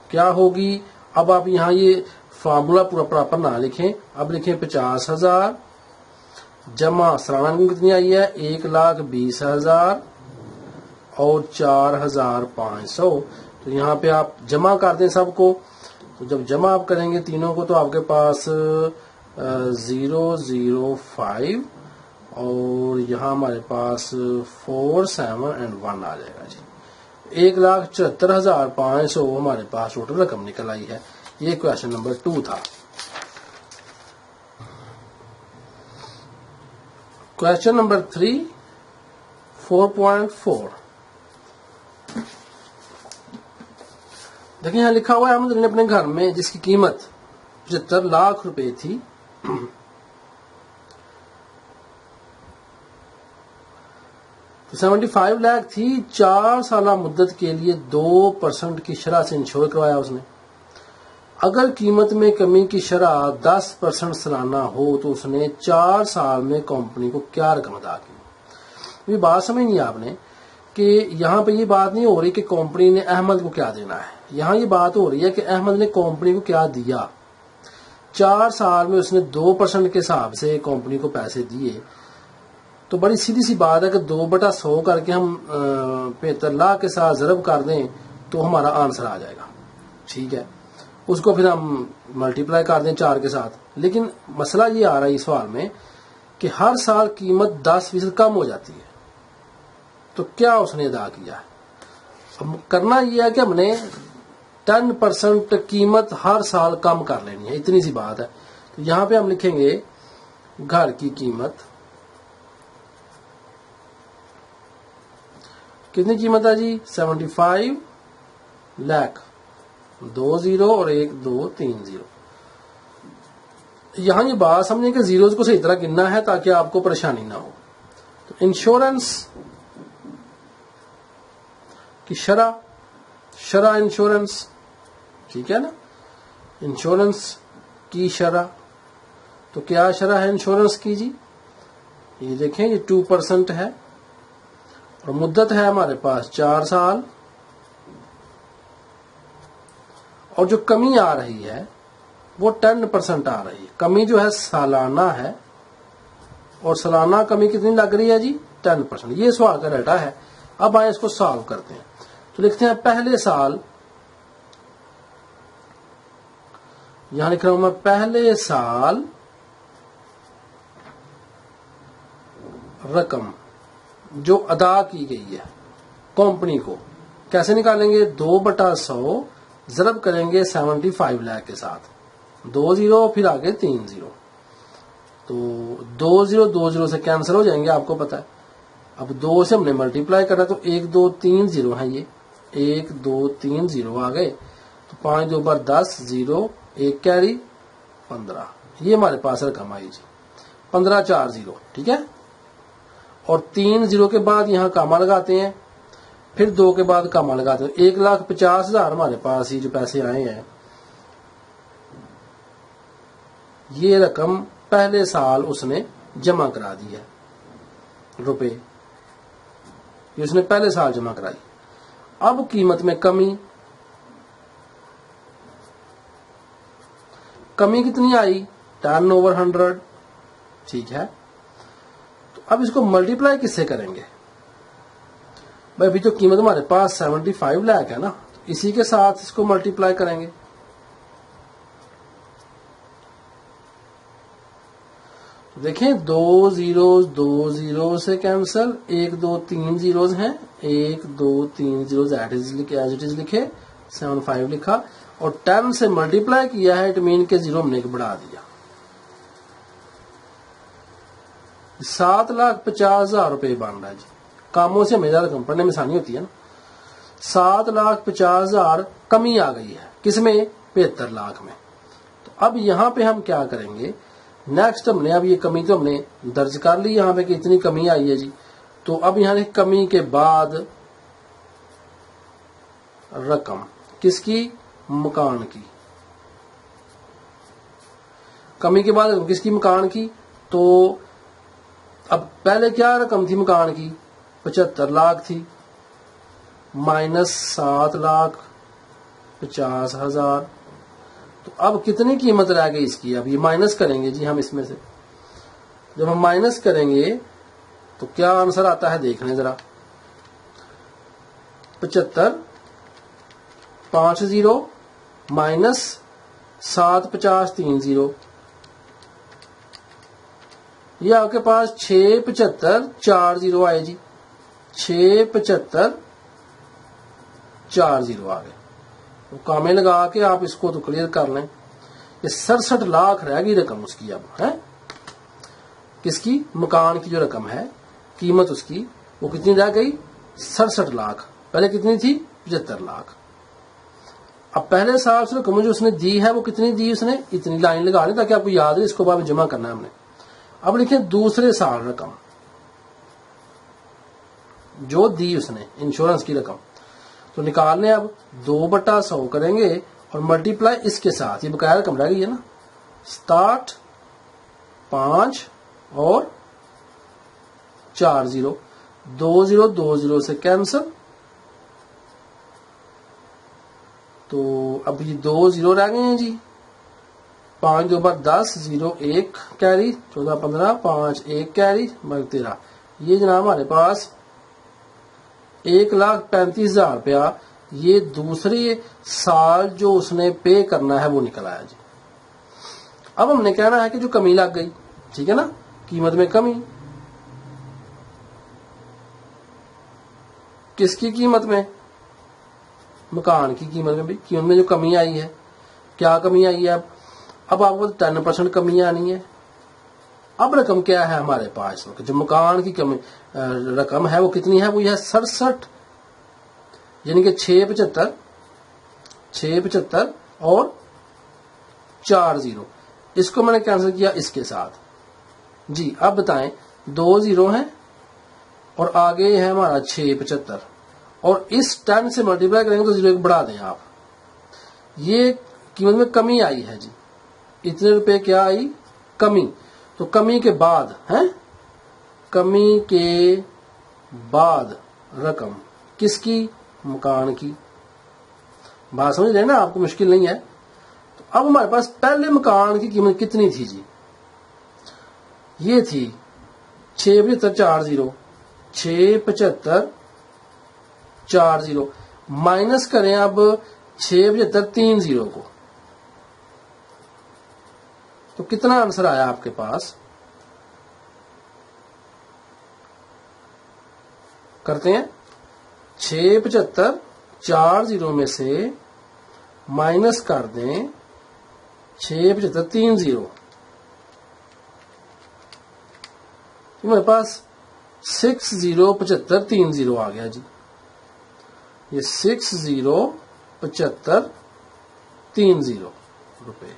क्या होगी। अब आप यहां ये फार्मूला पूरा प्रॉपर ना लिखें, अब लिखें 50,000 जमा सालाना इनकम कितनी आई है 1,20,000 और 4,500। तो यहाँ पे आप जमा कर दें सबको। तो जब जमा आप करेंगे तीनों को तो आपके पास 005 और यहाँ हमारे पास 4, 7 और 1 आ जाएगा जी। 1,74,500 हमारे पास टोटल रकम निकल आई है। ये क्वेश्चन नंबर 2 था। Question number 3 4.4। देखिए यहां लिखा हुआ है अहमद ने अपने घर में जिसकी कीमत 75 लाख रुपए थी तो 75 लाख थी, 4 साल मुद्दत के लिए 2% की शरह से इंश्योर करवाया उसने। अगर कीमत में कमी की शरह 10% सालाना हो तो उसने 4 साल में कंपनी को क्या रकम अदा की। ये बात समझनी आपने कि यहाँ पे ये बात नहीं हो रही कि कंपनी ने अहमद को क्या देना है, यहाँ ये बात हो रही है कि अहमद ने कंपनी को क्या दिया। 4 साल में उसने 2% के हिसाब से कंपनी को पैसे दिए। तो बड़ी सीधी सी बात है कि 2/100 करके हम 75 लाख के साथ ज़रब कर दें तो हमारा आंसर आ जाएगा। ठीक है, उसको फिर हम मल्टीप्लाई कर दें 4 के साथ। लेकिन मसला ये आ रहा है इस सवाल में कि हर साल कीमत 10% कम हो जाती है, तो क्या उसने अदा किया है। अब करना यह है कि हमने 10% कीमत हर साल कम कर लेनी है, इतनी सी बात है। तो यहां पे हम लिखेंगे घर की कीमत, कितनी कीमत है जी 75 लाख, 2 0 और 1 2 3 0। यहां ये बात समझे कि जीरोज को सही तरह गिनना है ताकि आपको परेशानी ना हो। तो इंश्योरेंस की शरह इंश्योरेंस, ठीक है ना, इंश्योरेंस की शरह, तो क्या शरह है इंश्योरेंस की जी, ये देखें ये 2% है और मुद्दत है हमारे पास 4 साल, और जो कमी आ रही है वो 10% आ रही है। कमी जो है सालाना है और सालाना कमी कितनी लग रही है जी 10%। ये सवाल का डाटा है। अब आए इसको सॉल्व करते हैं। तो लिखते हैं पहले साल, यहां लिख रहा हूं मैं पहले साल रकम जो अदा की गई है कंपनी को, कैसे निकालेंगे 2/100 ज़रब करेंगे 75 लाख के साथ, 2 0 फिर आगे 3 0, तो 2 0 से कैंसिल हो जाएंगे, आपको पता है। अब 2 से हमने मल्टीप्लाई करा तो 1 2 3 0 है, ये 1 2 3 0 आ गए, तो 5 2 बार 10 0 1 कैरी 15, ये हमारे पास रकम आई जी 15 4 0। ठीक है, और 3 0 के बाद यहां कामा लगाते हैं, फिर 2 के बाद कामा लगाते हैं, 1,50,000 हमारे पास ही जो पैसे आए हैं, ये रकम पहले साल उसने जमा करा दी है रुपए, ये उसने पहले साल जमा कराई। अब कीमत में कमी कितनी आई 10/100। ठीक है, तो अब इसको मल्टीप्लाई किससे करेंगे भाई, अभी तो कीमत हमारे पास 75 लाख है ना, तो इसी के साथ इसको मल्टीप्लाई करेंगे। तो देखें 2 0 से कैंसल, 1 2 3 जीरोज हैं, 1 2 3 जीरोज एज इट इज लिखे, 75 लिखा और 10 से मल्टीप्लाई किया है, इट मीन के 0 हमने बढ़ा दिया। 7,50,000 रुपए बन रहा है जी। कामों से हमें ज्यादा कम पढ़ने में आसानी होती है ना। 7,50,000 कमी आ गई है, किसमें 75 लाख में। तो अब यहां पे हम क्या करेंगे, नेक्स्ट हमने अब ये कमी तो हमने दर्ज कर ली यहां पे कि इतनी कमी आई है जी। तो अब यहां कमी के बाद रकम किसकी, मकान की, कमी के बाद रकम किसकी, मकान की। तो अब पहले क्या रकम थी मकान की 75 लाख थी, माइनस 7,50,000, तो अब कितनी कीमत रह गई इसकी। अब ये माइनस करेंगे जी हम इसमें से, जब हम माइनस करेंगे तो क्या आंसर आता है देखने जरा, 75 5 0 माइनस 750 3 0, ये आपके पास 675 4 0 आए जी, 675 4 0 आ गए। तो कामे लगा के आप इसको तो क्लियर कर लें। ये 67 लाख रह गई रकम उसकी अब है, किसकी, मकान की जो रकम है कीमत उसकी वो कितनी रह गई 67 लाख, पहले कितनी थी 75 लाख। अब पहले साल से रकम जो उसने दी है वो कितनी दी उसने, इतनी लाइन लगा लें ताकि आपको याद है, इसको बाद में जमा करना है हमने। अब लिखे दूसरे साल रकम जो दी उसने इंश्योरेंस की रकम, तो निकालने अब 2/100 करेंगे और मल्टीप्लाई इसके साथ, ये बकाया रकम रह गई है ना, 60 5 और 4 0, 2 0 2 0 से कैंसिल, तो अब ये 2 0 रह गए हैं जी। 5 2 बार 10, 0 1 कैरी, 14 15, 5 1 कैरी, 13। ये जनाब हमारे पास 1,35,000 रुपया ये दूसरे साल जो उसने पे करना है वो निकल आया जी। अब हमने कहना है कि जो कमी लग गई, ठीक है ना, कीमत में कमी, किसकी कीमत में, मकान की कीमत में भी, कीमत में जो कमी आई है, क्या कमी आई है, अब आपको 10% कमी आनी है। अब रकम क्या है हमारे पास, जो मकान की कमी रकम है वो कितनी है, वो यह 67, यानी कि 675 और 4 0, इसको मैंने कैंसिल किया इसके साथ जी। अब बताएं, 2 0 है और आगे है हमारा 675, और इस 10 से मल्टीप्लाई करेंगे तो 0 एक बढ़ा दें आप, ये कीमत में कमी आई है जी, इतने रुपए क्या आई, कमी। तो कमी के बाद है, कमी के बाद रकम किसकी, मकान की। बात समझ रहे हैं ना, आपको मुश्किल नहीं है। तो अब हमारे पास पहले मकान की कीमत कितनी थी जी, ये थी 675 4 0, 675 4 0, माइनस करें अब 675 3 0 को, तो कितना आंसर आया आपके पास, करते हैं। 675 4 0 में से माइनस कर दें 675 3 0, तो मेरे पास 6075 3 0 आ गया जी। ये 6075 3 0 रुपए।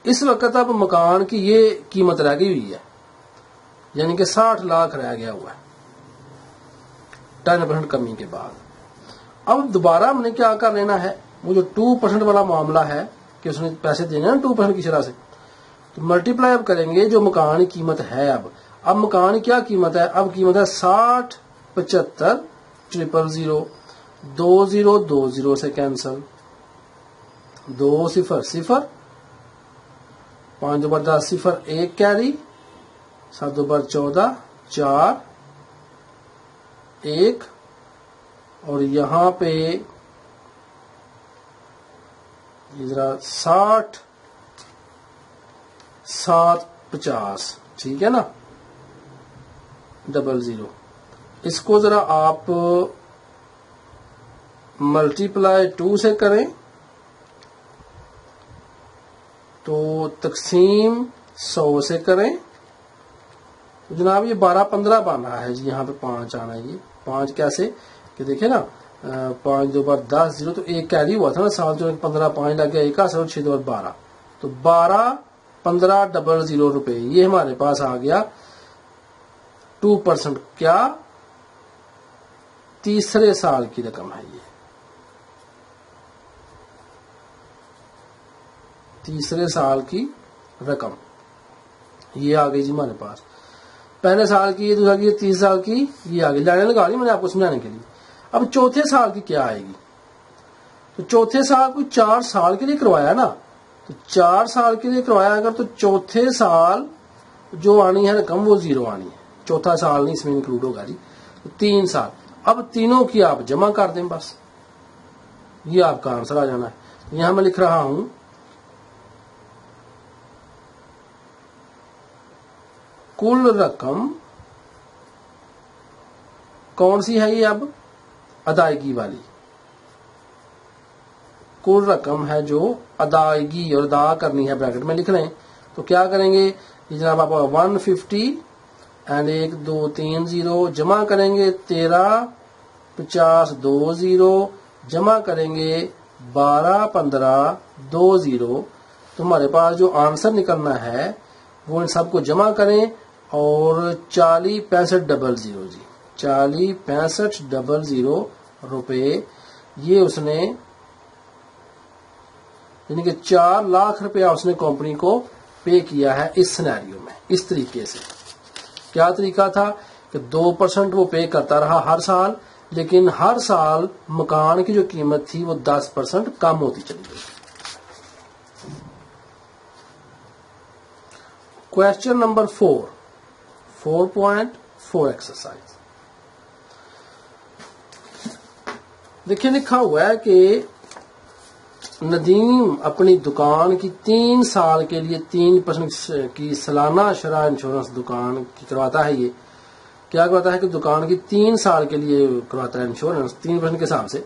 इस वक्त अब मकान की ये कीमत रह गई हुई है, यानी कि 60 लाख रह गया हुआ है 10% कमी के बाद। अब दोबारा हमने क्या कर लेना है, वो जो 2% वाला मामला है कि उसने पैसे देने हैं 2% की शरह से, तो मल्टीप्लाई अब करेंगे जो मकान की कीमत है। अब मकान की क्या कीमत है, अब कीमत है 60 75 000, 2 0 2 0 से कैंसल, 2 0 0, 5 2 बार 10 0 1 कैरी, 7 2 बार 14 4 1, और यहां पे जरा 60 7 50, ठीक है ना, 00। इसको जरा आप मल्टीप्लाई 2 से करें तो तकसीम 100 से करें, तो जनाब ये 12 15 बना है जी। यहाँ पे 5 आना है, ये 5 कैसे कि देखिए ना, 5 2 बार 10 0, तो एक कैरी हुआ था ना, 7 2 15, 5 लग गया 1 का 6 2 12, तो 12 15 00 रुपए ये हमारे पास आ गया। 2% क्या, तीसरे साल की रकम है, ये तीसरे साल की रकम ये आ गई जी हमारे पास। पहले साल की ये, दूसरा की, तीसरे साल की ये आ गई, लाइनें लगा ली मैंने आपको समझाने के लिए। अब चौथे साल की क्या आएगी, तो चौथे साल को 4 साल के लिए करवाया ना, तो 4 साल के लिए करवाया अगर, तो चौथे साल जो आनी है रकम वो 0 आनी है, चौथा साल नहीं इसमें इंक्लूड होगा जी। तो 3 साल, अब तीनों की आप जमा कर दें, बस ये आपका आंसर आ जाना है। यहां मैं लिख रहा हूं कुल रकम कौन सी है, ये अब अदायगी वाली कुल रकम है जो अदायगी और अदा करनी है, ब्रैकेट में लिख लें। तो क्या करेंगे ये जनाब, आप 150 एंड 1 2 3 0 जमा करेंगे 13 50 2 0 जमा करेंगे 12 15 2 0, तो हमारे पास जो आंसर निकलना है वो इन सबको जमा करें और 40 65 00 जी, 40 65 00 रुपए ये उसने यानी कि 4 लाख रुपया उसने कंपनी को पे किया है इस सिनेरियो में। इस तरीके से क्या तरीका था कि 2% वो पे करता रहा हर साल, लेकिन हर साल मकान की जो कीमत थी वो 10% कम होती चली गई। Question number 4.4 exercise. देखिए लिखा हुआ है कि नदीम अपनी दुकान की 3 साल के लिए 3% की सालाना शरह इंश्योरेंस दुकान की करवाता है। ये क्या करवाता है कि दुकान की 3 साल के लिए करवाता है इंश्योरेंस 3% के हिसाब से।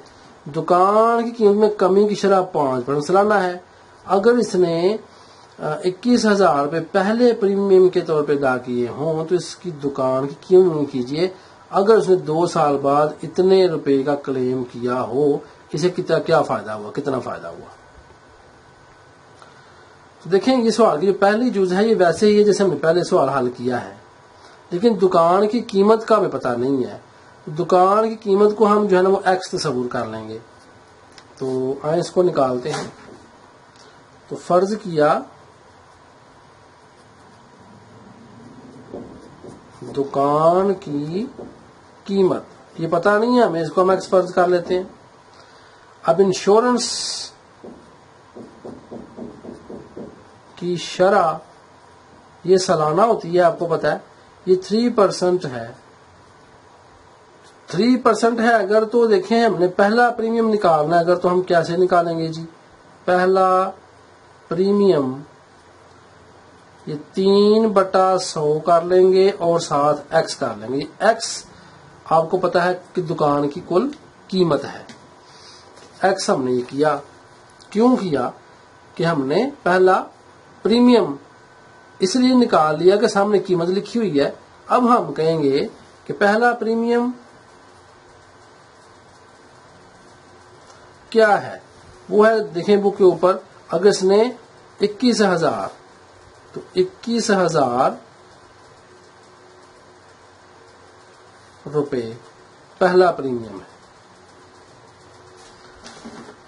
दुकान की कीमत में कमी की शरह 5% सालाना है। अगर इसने 21,000 रुपये पहले प्रीमियम के तौर पे अदा किए हों तो इसकी दुकान की कीमत कीजिए। अगर उसने 2 साल बाद इतने रुपए का क्लेम किया हो, इसे कितना क्या फायदा हुआ, कितना फायदा हुआ। तो देखें ये सवाल की जो पहली यूज है ये वैसे ही है जैसे हमने पहले सवाल हल किया है, लेकिन दुकान की कीमत का हमें पता नहीं है। तो दुकान की कीमत को हम जो है ना वो एक्स तस्वुर कर लेंगे। तो आए इसको निकालते हैं। तो फर्ज किया दुकान की कीमत, ये पता नहीं है हमें, इसको हम एक्स फर्ज कर लेते हैं। अब इंश्योरेंस की शरह ये सालाना होती है, आपको पता है ये 3% है। 3% है अगर, तो देखें हमने पहला प्रीमियम निकालना है अगर, तो हम कैसे निकालेंगे जी। पहला प्रीमियम ये 3/100 कर लेंगे और साथ एक्स कर लेंगे। एक्स आपको पता है कि दुकान की कुल कीमत है। एक्स हमने ये किया, क्यों किया कि हमने पहला प्रीमियम इसलिए निकाल लिया कि सामने कीमत लिखी हुई है। अब हम कहेंगे कि पहला प्रीमियम क्या है, वो है देखें बुक के ऊपर। अगर इसने 21,000 तो 21,000 रुपए पहला प्रीमियम है।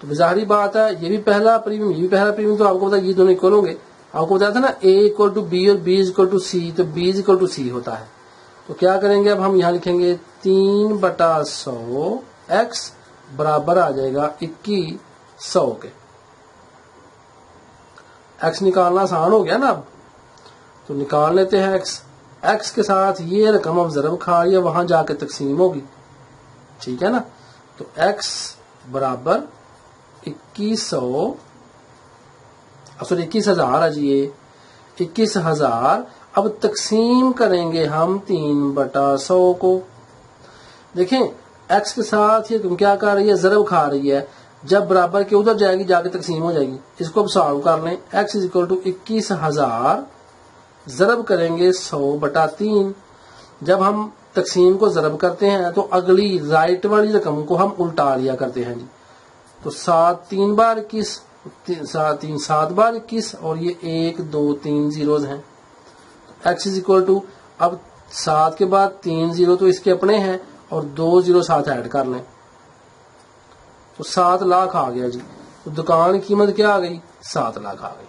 तो जाहिर बात है ये भी पहला प्रीमियम, ये भी पहला प्रीमियम, तो आपको पता है ये दोनों इक्वल होंगे। आपको बताया था ना A = B और B = C, तो B = C होता है। तो क्या करेंगे अब हम यहां लिखेंगे 3/100 x बराबर आ जाएगा 2100 के। x निकालना आसान हो गया ना। अब तो निकाल लेते हैं x के साथ ये रकम अब ज़रब खा रही है, वहां जाके तकसीम होगी, ठीक है ना। तो x बराबर 2100, सॉरी 21,000 है जी, ये 21,000। अब तकसीम करेंगे हम 3/100 को। देखें x के साथ ये तुम क्या कर रही है, ज़रब खा रही है। जब बराबर के उधर जाएगी जाके तकसीम हो जाएगी। इसको अब सॉल्व कर लें। x = 21,000 ज़रब करेंगे 100/3। जब हम तकसीम को ज़रब करते हैं तो अगली राइट वाली रकम को हम उल्टा लिया करते हैं जी। तो 7 3 बार 21, 7 बार 21 और ये 1 2 3 जीरोज हैं। x = अब 7 के बाद 3 जीरो तो इसके अपने हैं और 2 जीरो साथ ऐड कर लें तो 7 लाख आ गया जी। तो दुकान की कीमत क्या आ गई, 7 लाख आ गई।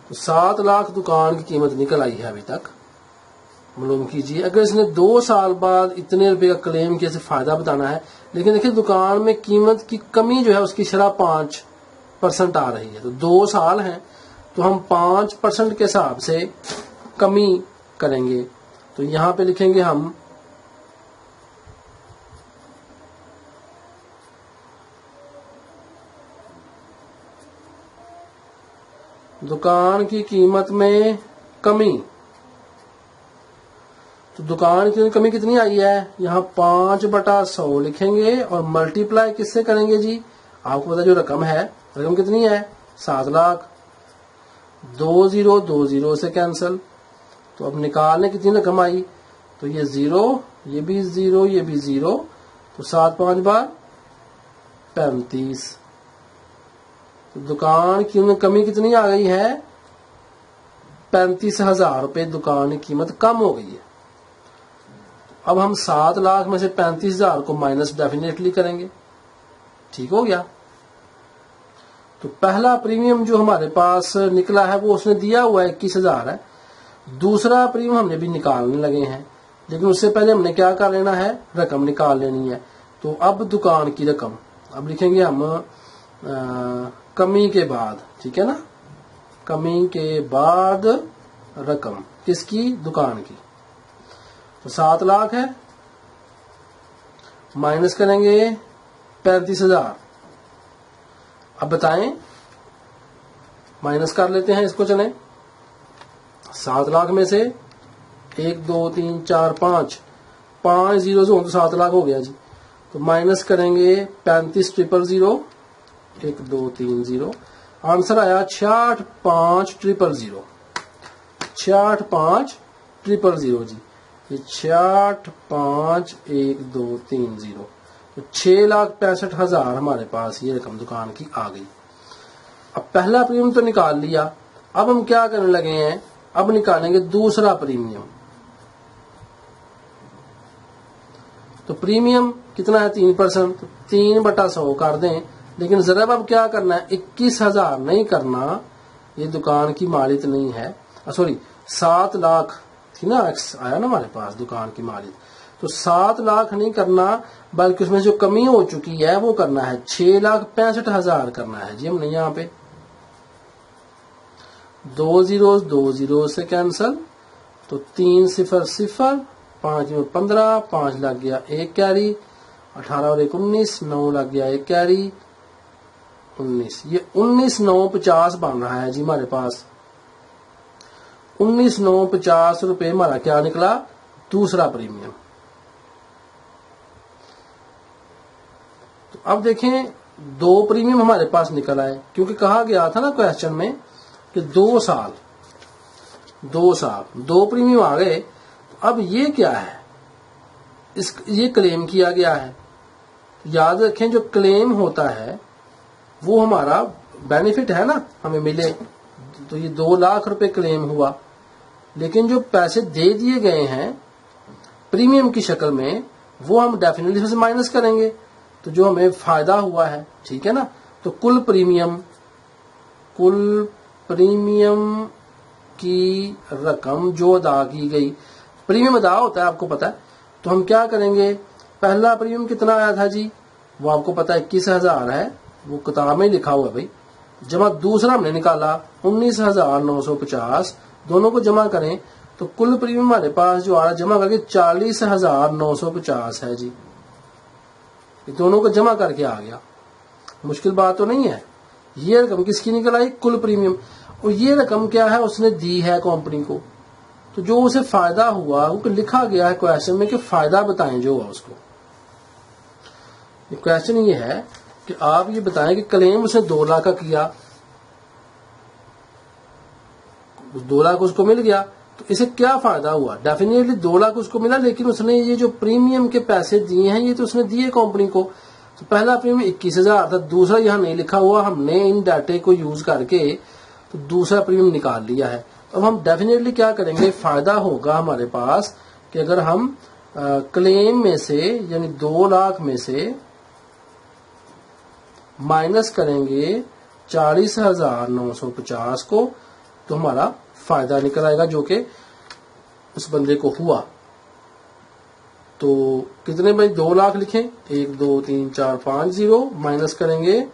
तो 7 लाख दुकान की कीमत निकल आई है अभी तक। मालूम कीजिए अगर इसने 2 साल बाद इतने रुपए का क्लेम किया, फायदा बताना है। लेकिन देखिए दुकान में कीमत की कमी जो है उसकी शरह 5% आ रही है। तो 2 साल हैं तो हम 5% के हिसाब से कमी करेंगे। तो यहां पे लिखेंगे हम दुकान की कीमत में कमी। तो दुकान की कमी कितनी आई है, यहाँ 5/100 लिखेंगे और मल्टीप्लाई किससे करेंगे जी। आपको पता जो रकम है, रकम कितनी है 7 लाख। 2 जीरो 2 जीरो से कैंसिल। तो अब निकालने कितनी रकम आई, तो ये 0, ये भी 0, ये भी 0। तो 7 5 बार 35। तो दुकान की कमी कितनी आ गई है, 35,000 रुपए दुकान की कीमत कम हो गई है। अब हम 7 लाख में से 35,000 को माइनस डेफिनेटली करेंगे। ठीक हो गया। तो पहला प्रीमियम जो हमारे पास निकला है वो उसने दिया हुआ 21,000 है। दूसरा प्रीमियम हमने भी निकालने लगे हैं, लेकिन उससे पहले हमने क्या कर लेना है, रकम निकाल लेनी है। तो अब दुकान की रकम अब लिखेंगे हम कमी के बाद, ठीक है ना, कमी के बाद रकम किसकी, दुकान की। तो 7 लाख है, माइनस करेंगे 35,000। अब बताएं, माइनस कर लेते हैं इसको, चलें। 7 लाख में से 1 2 3 4 5 जीरो से 7 लाख हो गया जी। तो माइनस करेंगे 35,000, 1 2 3 0। आंसर आया 66,500, 66,500 जी। ये 66,5,1,2,3,0। तो 6,65,000 हमारे पास ये रकम दुकान की आ गई। अब पहला प्रीमियम तो निकाल लिया, अब हम क्या करने लगे हैं, अब निकालेंगे दूसरा प्रीमियम। तो प्रीमियम कितना है, 3%, तो 3/100 कर दें। लेकिन जरा अब क्या करना है, 21,000 नहीं करना, ये दुकान की मालिक नहीं है, सॉरी 7 लाख थी ना, एक्स आया ना हमारे पास दुकान की मालिक। तो 7 लाख नहीं करना, बल्कि उसमें जो कमी हो चुकी है वो करना है, 6,65,000 करना है जी हमने। यहाँ पे 2 जीरो से कैंसल, तो 3 0 0, 5 में 15, 5 लग गया 1 कैरी, 18 और 1 19, 9 लग गया 1 कैरी, 19। ये 19,950 बन रहा है जी हमारे पास। 19,950 रुपए हमारा क्या निकला, दूसरा प्रीमियम। तो अब देखें, 2 प्रीमियम हमारे पास निकल आए, क्योंकि कहा गया था ना क्वेश्चन में कि 2 साल 2 प्रीमियम आ गए। तो अब ये क्या है, ये क्लेम किया गया है। याद रखें, जो क्लेम होता है वो हमारा बेनिफिट है ना, हमें मिले। तो ये 2 लाख रुपए क्लेम हुआ, लेकिन जो पैसे दे दिए गए हैं प्रीमियम की शक्ल में, वो हम डेफिनेटली से माइनस करेंगे। तो जो हमें फायदा हुआ है, ठीक है ना, तो कुल प्रीमियम की रकम जो अदा की गई, प्रीमियम अदा होता है आपको पता है। तो हम क्या करेंगे, पहला प्रीमियम कितना आया था जी, वो आपको पता है 21,000 है, वो किताब में लिखा हुआ है भाई। जमा दूसरा हमने निकाला 19,950, दोनों को जमा करें तो कुल प्रीमियम हमारे पास जो आ रहा जमा करके 40,950 है जी। ये दोनों को जमा करके आ गया, मुश्किल बात तो नहीं है। ये रकम किसकी निकल आई, कुल प्रीमियम। और ये रकम क्या है, उसने दी है कंपनी को। तो जो उसे फायदा हुआ वो लिखा गया है क्वेश्चन में कि फायदा बताएं जो हुआ उसको। क्वेश्चन ये है कि आप ये बताएं कि क्लेम उसने 2 लाख का किया, 2 लाख उसको मिल गया, तो इसे क्या फायदा हुआ। डेफिनेटली 2 लाख उसको मिला, लेकिन उसने ये जो प्रीमियम के पैसे दिए हैं ये तो उसने दिए कंपनी को। तो पहला प्रीमियम 21,000 था, दूसरा यहाँ नहीं लिखा हुआ, हमने इन डाटे को यूज करके तो दूसरा प्रीमियम निकाल लिया है। अब हम डेफिनेटली क्या करेंगे, फायदा होगा हमारे पास कि अगर हम क्लेम में से यानी 2 लाख में से माइनस करेंगे 40,950 को, तो हमारा फायदा निकल आएगा जो कि उस बंदे को हुआ। तो कितने भाई, 2 लाख लिखें, 1 2 3 4 5 0, माइनस करेंगे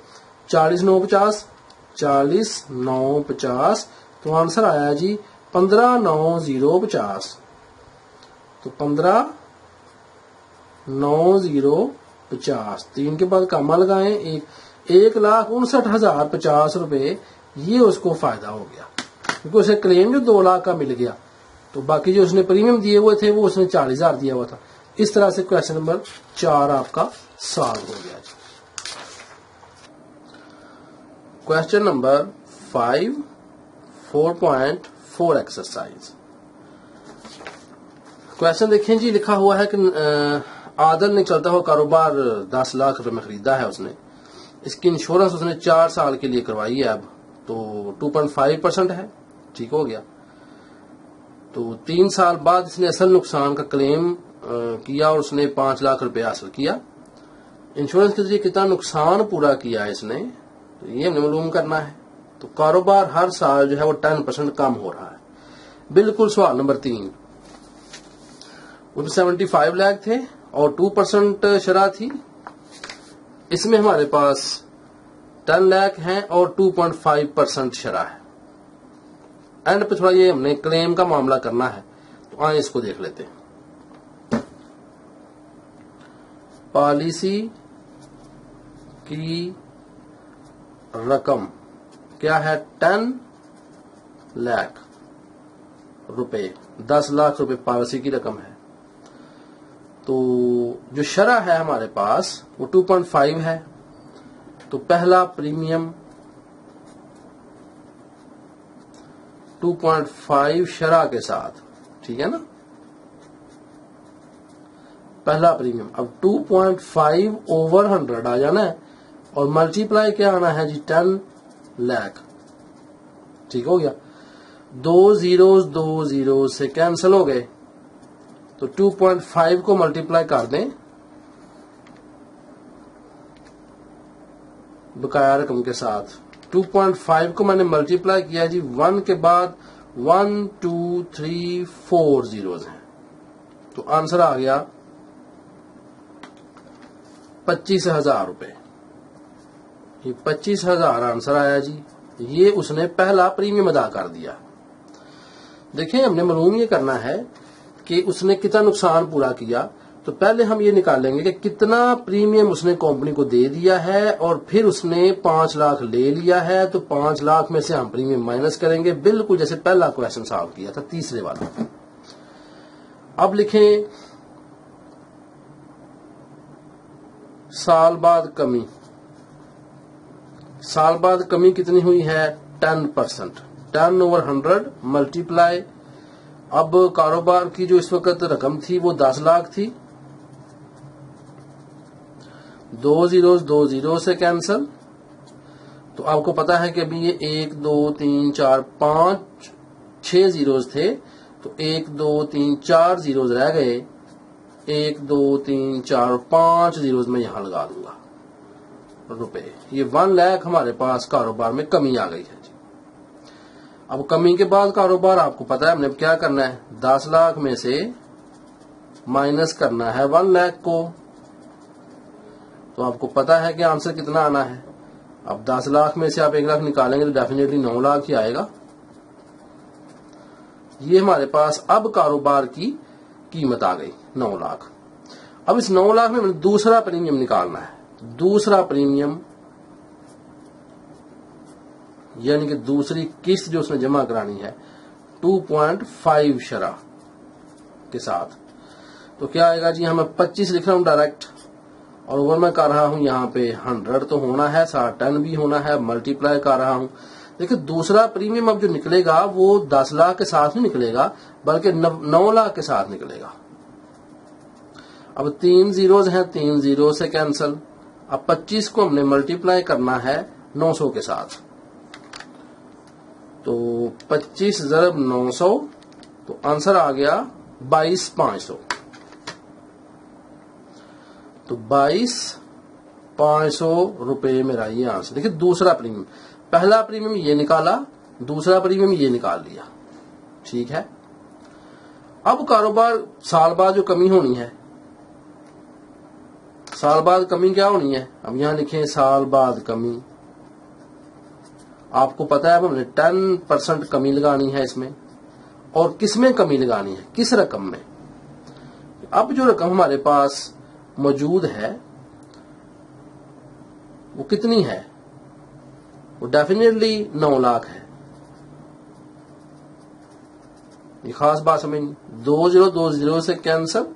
40,950, 40,950, तो आंसर आया जी 15,950। तो 15,950, 3 के बाद कामा लगाएं, 1,59,050 रुपए ये उसको फायदा हो गया, क्योंकि उसे क्लेम जो 2 लाख का मिल गया। तो बाकी जो उसने प्रीमियम दिए हुए थे वो उसने 40,000 दिया हुआ था। इस तरह से क्वेश्चन नंबर 4 आपका सॉल्व हो गया। Question number 5, 4.4 exercise. क्वेश्चन देखें जी, लिखा हुआ है कि आदल ने चलता हुआ कारोबार 10 लाख रुपए में खरीदा है उसने। इसकी इंश्योरेंस उसने 4 साल के लिए करवाई है, अब तो 2.5% है, ठीक हो गया। तो 3 साल बाद इसने असल नुकसान का क्लेम किया और उसने 5 लाख रुपए हासिल किया। इंश्योरेंस के जरिए कितना नुकसान पूरा किया है इसने, तो ये हमें मालूम करना है। तो कारोबार हर साल जो है वो 10% कम हो रहा है। बिल्कुल सवाल नंबर 3, उसमें 75 लाख थे और 2% शरह थी। इसमें हमारे पास 10 लाख हैं और 2.5% शरह है। एंड पे थोड़ा ये हमने क्लेम का मामला करना है, तो आए इसको देख लेते हैं। पॉलिसी की रकम क्या है? 10 लाख रुपए, 10 लाख रुपए पॉलिसी की रकम है। तो जो शरह है हमारे पास वो 2.5 है। तो पहला प्रीमियम 2.5 शरह के साथ, ठीक है ना, पहला प्रीमियम। अब 2.5 ओवर 100 आ जाना है और मल्टीप्लाई क्या आना है जी? 10 लाख। ठीक हो गया। 2 जीरो से कैंसिल हो गए, तो 2.5 को मल्टीप्लाई कर दें बकाया रकम के साथ। 2.5 को मैंने मल्टीप्लाई किया जी 1 के बाद 1 2 3 4 जीरोज हैं, तो आंसर आ गया 25,000 रुपए। ये 25,000 आंसर आया जी। ये उसने पहला प्रीमियम अदा कर दिया। देखिए हमने मालूम ये करना है कि उसने कितना नुकसान पूरा किया। तो पहले हम ये निकालेंगे कि कितना प्रीमियम उसने कंपनी को दे दिया है और फिर उसने 5 लाख ले लिया है। तो 5 लाख में से हम प्रीमियम माइनस करेंगे, बिल्कुल जैसे पहला क्वेश्चन सॉल्व किया था, तीसरे वाला। अब लिखें साल बाद कमी। साल बाद कमी कितनी हुई है? 10%। 10 ओवर 100 मल्टीप्लाई। अब कारोबार की जो इस वक्त रकम थी वो 10 लाख थी। 2 जीरो से कैंसल। तो आपको पता है कि अभी ये 1 2 3 4 5 6 जीरोज थे, तो 1 2 3 4 जीरोज रह गए। 1 2 3 4 5 जीरोज में यहां लगा दूंगा रुपए। ये 1 लाख हमारे पास कारोबार में कमी आ गई है जी। अब कमी के बाद कारोबार आपको पता है हमने क्या करना है? 10 लाख में से माइनस करना है 1 लाख को। तो आपको पता है कि आंसर कितना आना है। अब 10 लाख में से आप 1 लाख निकालेंगे तो डेफिनेटली 9 लाख ही आएगा। ये हमारे पास अब कारोबार की कीमत आ गई 9 लाख। अब इस 9 लाख में दूसरा प्रीमियम निकालना है। दूसरा प्रीमियम यानी कि दूसरी किस्त जो उसने जमा करानी है 2.5 शरह के साथ। तो क्या आएगा जी? मैं 25 लिख रहा हूं डायरेक्ट, और ओवर मैं कर रहा हूं यहाँ पे 100 तो होना है, साथ 10 भी होना है, मल्टीप्लाई कर रहा हूं। देखिए दूसरा प्रीमियम अब जो निकलेगा वो 10 लाख के साथ नहीं निकलेगा, बल्कि 9 लाख के साथ निकलेगा। अब 3 जीरोज हैं, 3 जीरो से कैंसल। अब 25 को हमने मल्टीप्लाई करना है 900 के साथ। तो 25 ज़रब 900, तो आंसर आ गया 22,500। तो 22,500 रुपए मेरा ये आंसर। देखिए दूसरा प्रीमियम, पहला प्रीमियम ये निकाला, दूसरा प्रीमियम ये निकाल लिया। ठीक है। अब कारोबार साल बाद जो कमी होनी है, साल बाद कमी क्या होनी है? अब यहां लिखें साल बाद कमी। आपको पता है हमने 10% कमी लगानी है इसमें, और किसमें कमी लगानी है? किस रकम में? अब जो रकम हमारे पास मौजूद है वो कितनी है? वो डेफिनेटली 9 लाख है। ये खास बात समझनी। 2 जीरो से कैंसल।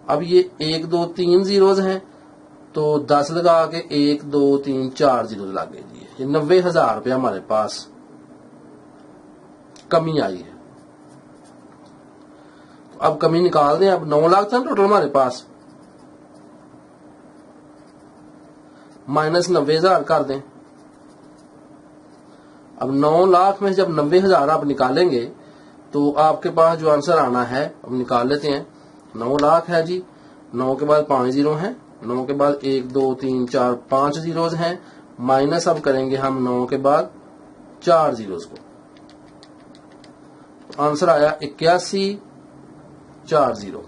अब ये 1 2 3 जीरोज हैं, तो 10 लगा के 1 2 3 4 जीरो लगा दिए। ये 90,000 रुपया हमारे पास कमी आई है। तो अब कमी निकाल दें। अब 9 लाख था टोटल हमारे पास, माइनस 90,000 कर दें। अब 9 लाख में से जब 90,000 आप निकालेंगे तो आपके पास जो आंसर आना है, अब निकाल लेते हैं। 9 लाख है जी, 9 के बाद 5 जीरो हैं, 9 के बाद 1 2 3 4 5 जीरोज हैं, माइनस अब करेंगे हम 9 के बाद 4 जीरोज को। तो आंसर आया 81 40।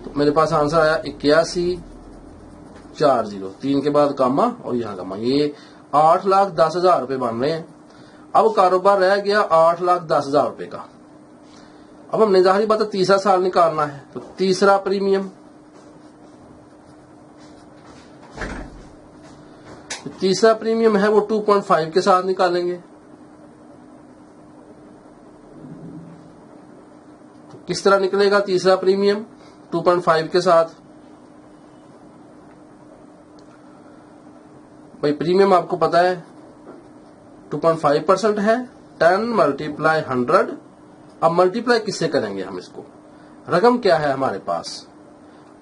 तो मेरे पास आंसर आया 81 40। 3 के बाद कामा और यहाँ कामा, ये 8,10,000 रुपए बन रहे हैं। अब कारोबार रह गया 8,10,000 रुपए का। अब हमने जाहिर बात है तीसरा साल निकालना है, तो तीसरा प्रीमियम, तीसरा प्रीमियम है वो 2.5 के साथ निकालेंगे। तो किस तरह निकलेगा तीसरा प्रीमियम 2.5 के साथ? भाई प्रीमियम आपको पता है 2.5% है, 10 मल्टीप्लाई 100। अब मल्टीप्लाई किससे करेंगे हम इसको? रकम क्या है हमारे पास?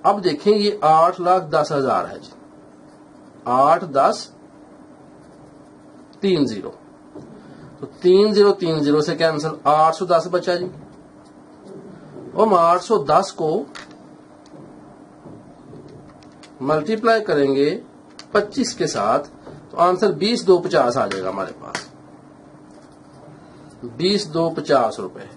अब देखें ये 8,10,000 है जी, 8 10 3 0, तो 3 0 3 0 से कैंसिल, 810 बचा जी। और हम 810 को मल्टीप्लाई करेंगे 25 के साथ, तो आंसर 20,250 आ जाएगा हमारे पास, 20,250 रुपए।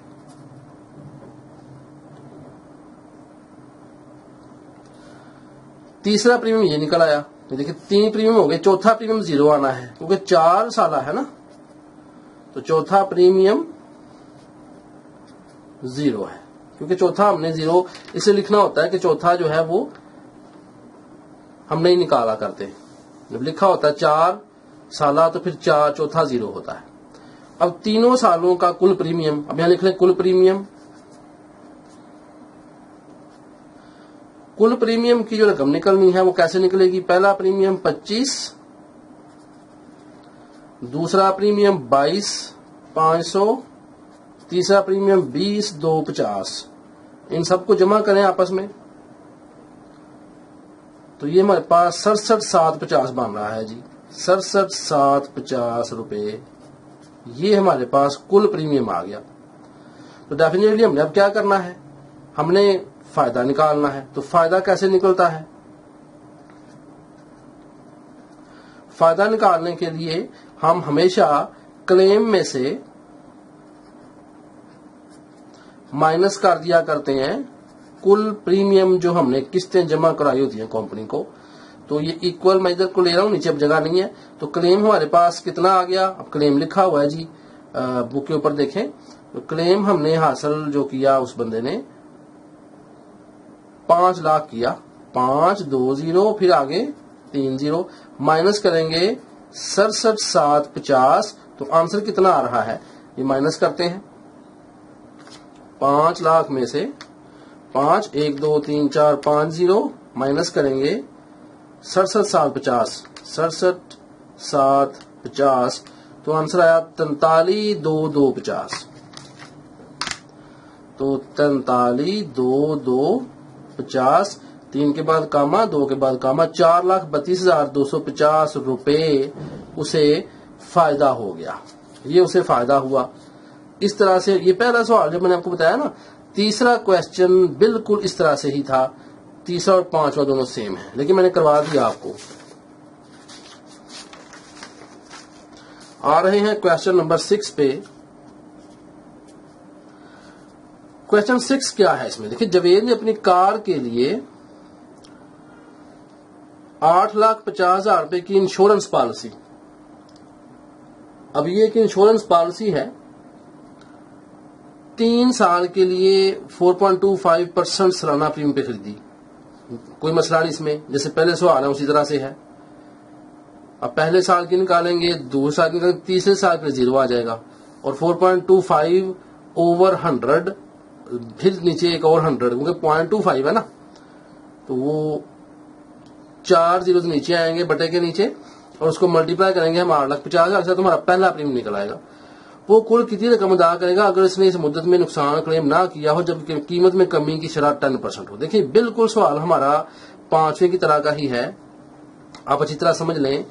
तीसरा प्रीमियम ये निकल आया। तो देखिए 3 प्रीमियम हो गए, चौथा प्रीमियम 0 आना है क्योंकि 4 साल है ना, तो चौथा प्रीमियम 0 है, क्योंकि चौथा हमने 0 इसे लिखना होता है कि चौथा जो है वो हम नहीं निकाला करते। जब लिखा होता है 4 साल तो फिर 4 चौथा 0 होता है। अब तीनों सालों का कुल प्रीमियम, अब यहां लिख लें कुल प्रीमियम। कुल प्रीमियम की जो रकम निकलनी है वो कैसे निकलेगी? पहला प्रीमियम 25, दूसरा प्रीमियम 22,500, तीसरा प्रीमियम 20,250। इन सबको जमा करें आपस में, तो ये हमारे पास 67,750 बन रहा है जी, 67,750 रुपए। ये हमारे पास कुल प्रीमियम आ गया। तो डेफिनेटली हमने अब क्या करना है? हमने फायदा निकालना है। तो फायदा कैसे निकलता है? फायदा निकालने के लिए हम हमेशा क्लेम में से माइनस कर दिया करते हैं कुल प्रीमियम जो हमने किस्तें जमा कराई होती हैं कंपनी को। तो ये इक्वल मैं इधर को ले रहा हूं, नीचे अब जगह नहीं है। तो क्लेम हमारे पास कितना आ गया? अब क्लेम लिखा हुआ है जी, बुक के ऊपर देखें। तो क्लेम हमने हासिल जो किया उस बंदे ने 5 लाख किया, 5 2 0 फिर आगे 3 0, माइनस करेंगे 67,750। तो आंसर कितना आ रहा है ये माइनस करते हैं। 5 लाख में से 5 1 2 3 4 5 0 माइनस करेंगे 67,750, 67,750। तो आंसर आया 43,250। तो 43,250, 3 के बाद कामा 2 के बाद कामा, 4,32,250 रुपए उसे फायदा हो गया। ये उसे फायदा हुआ। इस तरह से ये पहला सवाल जब मैंने आपको बताया ना, तीसरा क्वेश्चन बिल्कुल इस तरह से ही था। तीसरा और पांचवा दोनों सेम है, लेकिन मैंने करवा दिया आपको। आ रहे हैं क्वेश्चन नंबर 6 पे। क्वेश्चन 6 क्या है इसमें? देखिए, जावेद ने अपनी कार के लिए 8,50,000 रुपए की इंश्योरेंस पॉलिसी, अब ये एक इंश्योरेंस पॉलिसी है 3 साल के लिए 4.25% सालाना प्रीमियम पे खरीदी। कोई मसला नहीं इसमें, जैसे पहले सवाल है उसी तरह से है। अब पहले साल की निकालेंगे, दूसरे साल की निकालेंगे, तीसरे साल पे 0 आ जाएगा। और 4.25 ओवर 100, फिर नीचे एक और 100, क्योंकि 0.25 है ना, तो वो 4 जीरो नीचे आएंगे बटे के नीचे, और उसको मल्टीप्लाई करेंगे हम 8,50,000 से, तुम्हारा पहला प्रीमियम निकल आएगा। वो कुल कितनी रकम अदा करेगा अगर इसने इस मुद्दत में नुकसान क्लेम ना किया हो, जब कीमत में कमी की शरह 10% हो। देखिए, बिल्कुल सवाल हमारा 5वें की तरह का ही है। आप अच्छी तरह समझ लें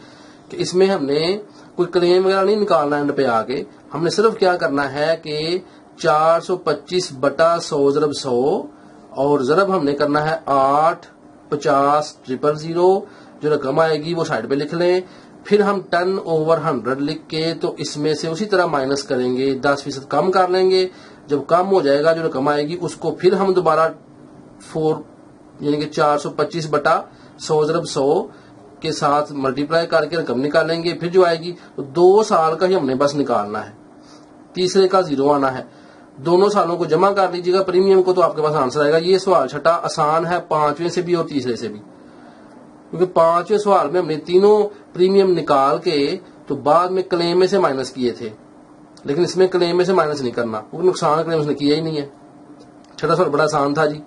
कि इसमें हमने कोई क्लेम वगैरह नहीं निकालना एंड पे आके, हमने सिर्फ क्या करना है कि 425 बटा 100 ज़रब 100, और ज़रब हमने करना है 8 50,000 जो रकम आएगी वो साइड पे लिख लें। फिर हम 10/100 लिख के तो इसमें से उसी तरह माइनस करेंगे, 10% कम कर लेंगे। जब कम हो जाएगा जो रकम आएगी उसको फिर हम दोबारा 4 यानी कि 425/100 के साथ मल्टीप्लाई करके रकम निकालेंगे। फिर जो आएगी तो 2 साल का ही हमने बस निकालना है, तीसरे का 0 आना है। दोनों सालों को जमा कर लीजिएगा प्रीमियम को, तो आपके पास आंसर आएगा। ये सवाल छठा आसान है 5वें से भी और तीसरे से भी, क्योंकि 5वें सवाल में हमने तीनों प्रीमियम निकाल के तो बाद में क्लेम में से माइनस किए थे, लेकिन इसमें क्लेम में से माइनस नहीं करना, क्योंकि नुकसान क्लेम उसने किया ही नहीं है। छठा सवाल बड़ा आसान था जी।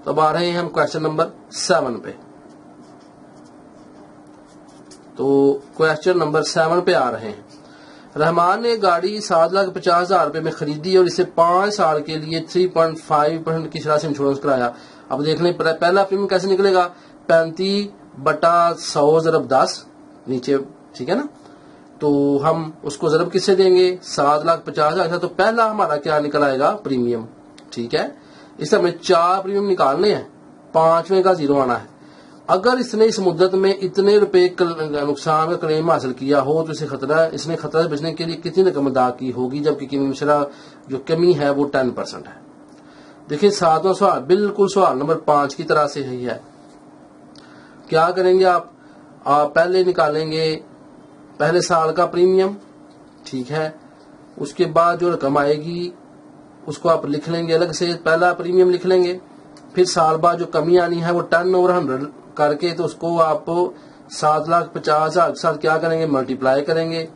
तो अब आ रहे हैं हम क्वेश्चन नंबर 7 पे। तो क्वेश्चन नंबर 7 पे आ रहे हैं। रहमान ने गाड़ी 7,50,000 रुपए में खरीदी और इसे 5 साल के लिए 3.5% की शरह से इंश्योरेंस कराया। अब देख लें पहला प्रीमियम कैसे निकलेगा, 35/100 ज़रब 10 नीचे, ठीक है ना। तो हम उसको ज़रब किससे देंगे, 7,50,000। तो पहला हमारा क्या निकल आएगा, प्रीमियम, ठीक है। इससे हमें 4 प्रीमियम निकालने हैं, 5वें का 0 आना है। अगर इसने इस मुद्दत में इतने रुपए नुकसान का क्लेम हासिल किया हो तो इसे खतरा है, इसने खतरा से बचने के लिए कितनी रकम अदा की होगी, जबकि कीमत में शरह जो कमी है वो 10% है। देखिए 7वां सवाल बिल्कुल सवाल नंबर 5 की तरह से ही है। क्या करेंगे आप पहले निकालेंगे पहले साल का प्रीमियम, ठीक है। उसके बाद जो रकम आएगी उसको आप लिख लेंगे अलग से, पहला प्रीमियम लिख लेंगे। फिर साल बाद जो कमी आनी है वो 10/100 करके तो उसको आप 7,50,000 के साथ क्या करेंगे, मल्टीप्लाई करेंगे।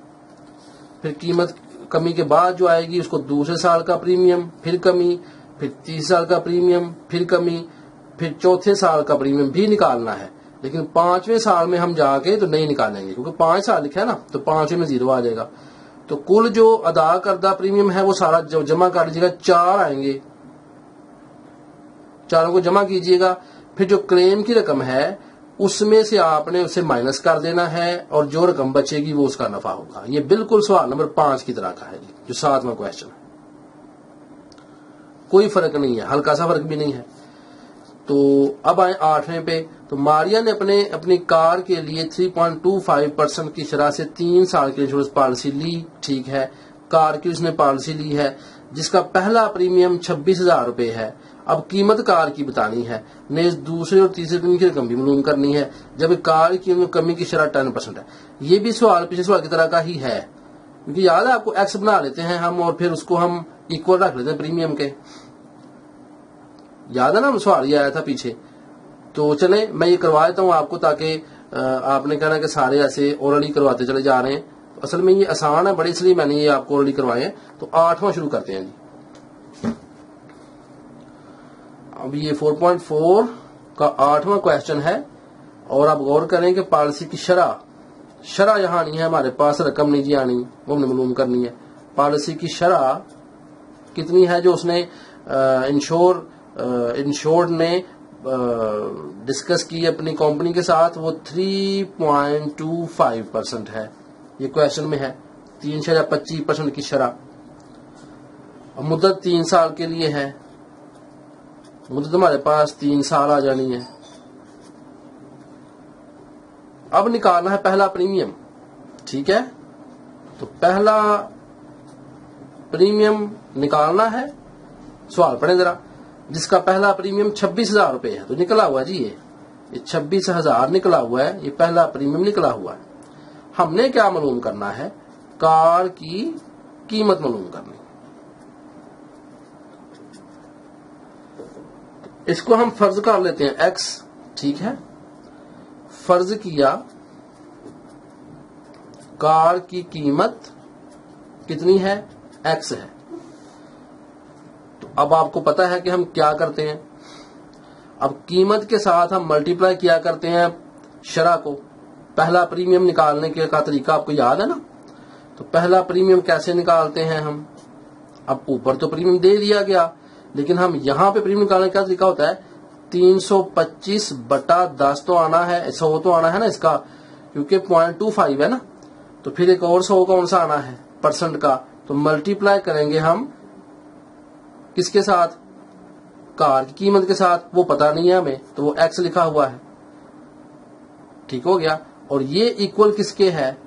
फिर कीमत कमी के बाद जो आएगी उसको दूसरे साल का प्रीमियम, फिर कमी, फिर तीसरे साल का प्रीमियम, फिर कमी, फिर चौथे साल का प्रीमियम भी निकालना है। लेकिन 5वें साल में हम जाके तो नहीं निकालेंगे, क्योंकि 5 साल लिखा है ना, तो 5वें में 0 आ जाएगा। तो कुल जो अदा करदा प्रीमियम है वो सारा जमा कर लीजिएगा, 4 आएंगे, चारों को जमा कीजिएगा। फिर जो क्लेम की रकम है उसमें से आपने उसे माइनस कर देना है और जो रकम बचेगी वो उसका नफा होगा। ये बिल्कुल सवाल नंबर 5 की तरह का है जी, जो 7वां क्वेश्चन है। कोई फर्क नहीं है, हल्का सा फर्क भी नहीं है। तो अब आए 8वें पे। तो मारिया ने अपनी कार के लिए 3.25% की शरह से 3 साल की इंश्योरेंस पॉलिसी ली, ठीक है। कार की उसने पॉलिसी ली है जिसका पहला प्रीमियम 26,000 रुपए है। अब कीमत कार की बतानी है, ने दूसरे और तीसरे प्रीमियम की रकम भी मालूम करनी है, जब कार की कमी की शरह 10% है। ये भी सवाल पिछले सवाल की तरह का ही है, क्योंकि याद है आपको एक्स बना लेते हैं हम और फिर उसको हम इक्वल रख लेते हैं प्रीमियम के, याद है ना, हम सवाल ये आया था पीछे। तो चले मैं ये करवा देता हूँ आपको, ताकि आपने कहना कि सारे ऐसे ओरली करवाते चले जा रहे हैं। तो असल में ये आसान है बड़ी, इसलिए मैंने ये आपको ओरली करवाए हैं। तो 8वां शुरू करते हैं जी। अब ये 4.4 का 8वां क्वेश्चन है और आप गौर करें कि पॉलिसी की शरह यहाँ नहीं है हमारे पास, रकम नहीं जी आनी, वो हमने मालूम करनी है। पॉलिसी की शरह कितनी है जो उसने इंश्योर्ड ने डिस्कस की अपनी कंपनी के साथ, वो 3.25% है। ये क्वेश्चन में है 3.25% की शरह। मुद्दत 3 साल के लिए है, मुद्दत हमारे पास 3 साल आ जानी है। अब निकालना है पहला प्रीमियम, ठीक है। तो पहला प्रीमियम निकालना है, सवाल पढ़े जरा। जिसका पहला प्रीमियम 26,000 रुपए है, तो निकला हुआ जी ये 26,000 निकला हुआ है, ये पहला प्रीमियम निकला हुआ है। हमने क्या मालूम करना है, कार की कीमत मालूम करनी। इसको हम फर्ज कर लेते हैं x, ठीक है। फर्ज किया कार की कीमत कितनी है, x है। तो अब आपको पता है कि हम क्या करते हैं, अब कीमत के साथ हम मल्टीप्लाई किया करते हैं शरह को। पहला प्रीमियम निकालने के का तरीका आपको याद है ना। तो पहला प्रीमियम कैसे निकालते हैं हम, अब ऊपर तो प्रीमियम दे दिया गया, लेकिन हम यहाँ पे प्रीमियम निकालने का तरीका होता है 325/10 तो आना है, 100 तो आना है ना इसका, क्योंकि 0.25 है ना। तो फिर एक और 100 कौन सा आना है, परसेंट का। तो मल्टीप्लाई करेंगे हम किसके साथ, कार की कीमत के साथ, वो पता नहीं है हमें, तो वो x लिखा हुआ है। ठीक हो गया। और ये इक्वल किसके है,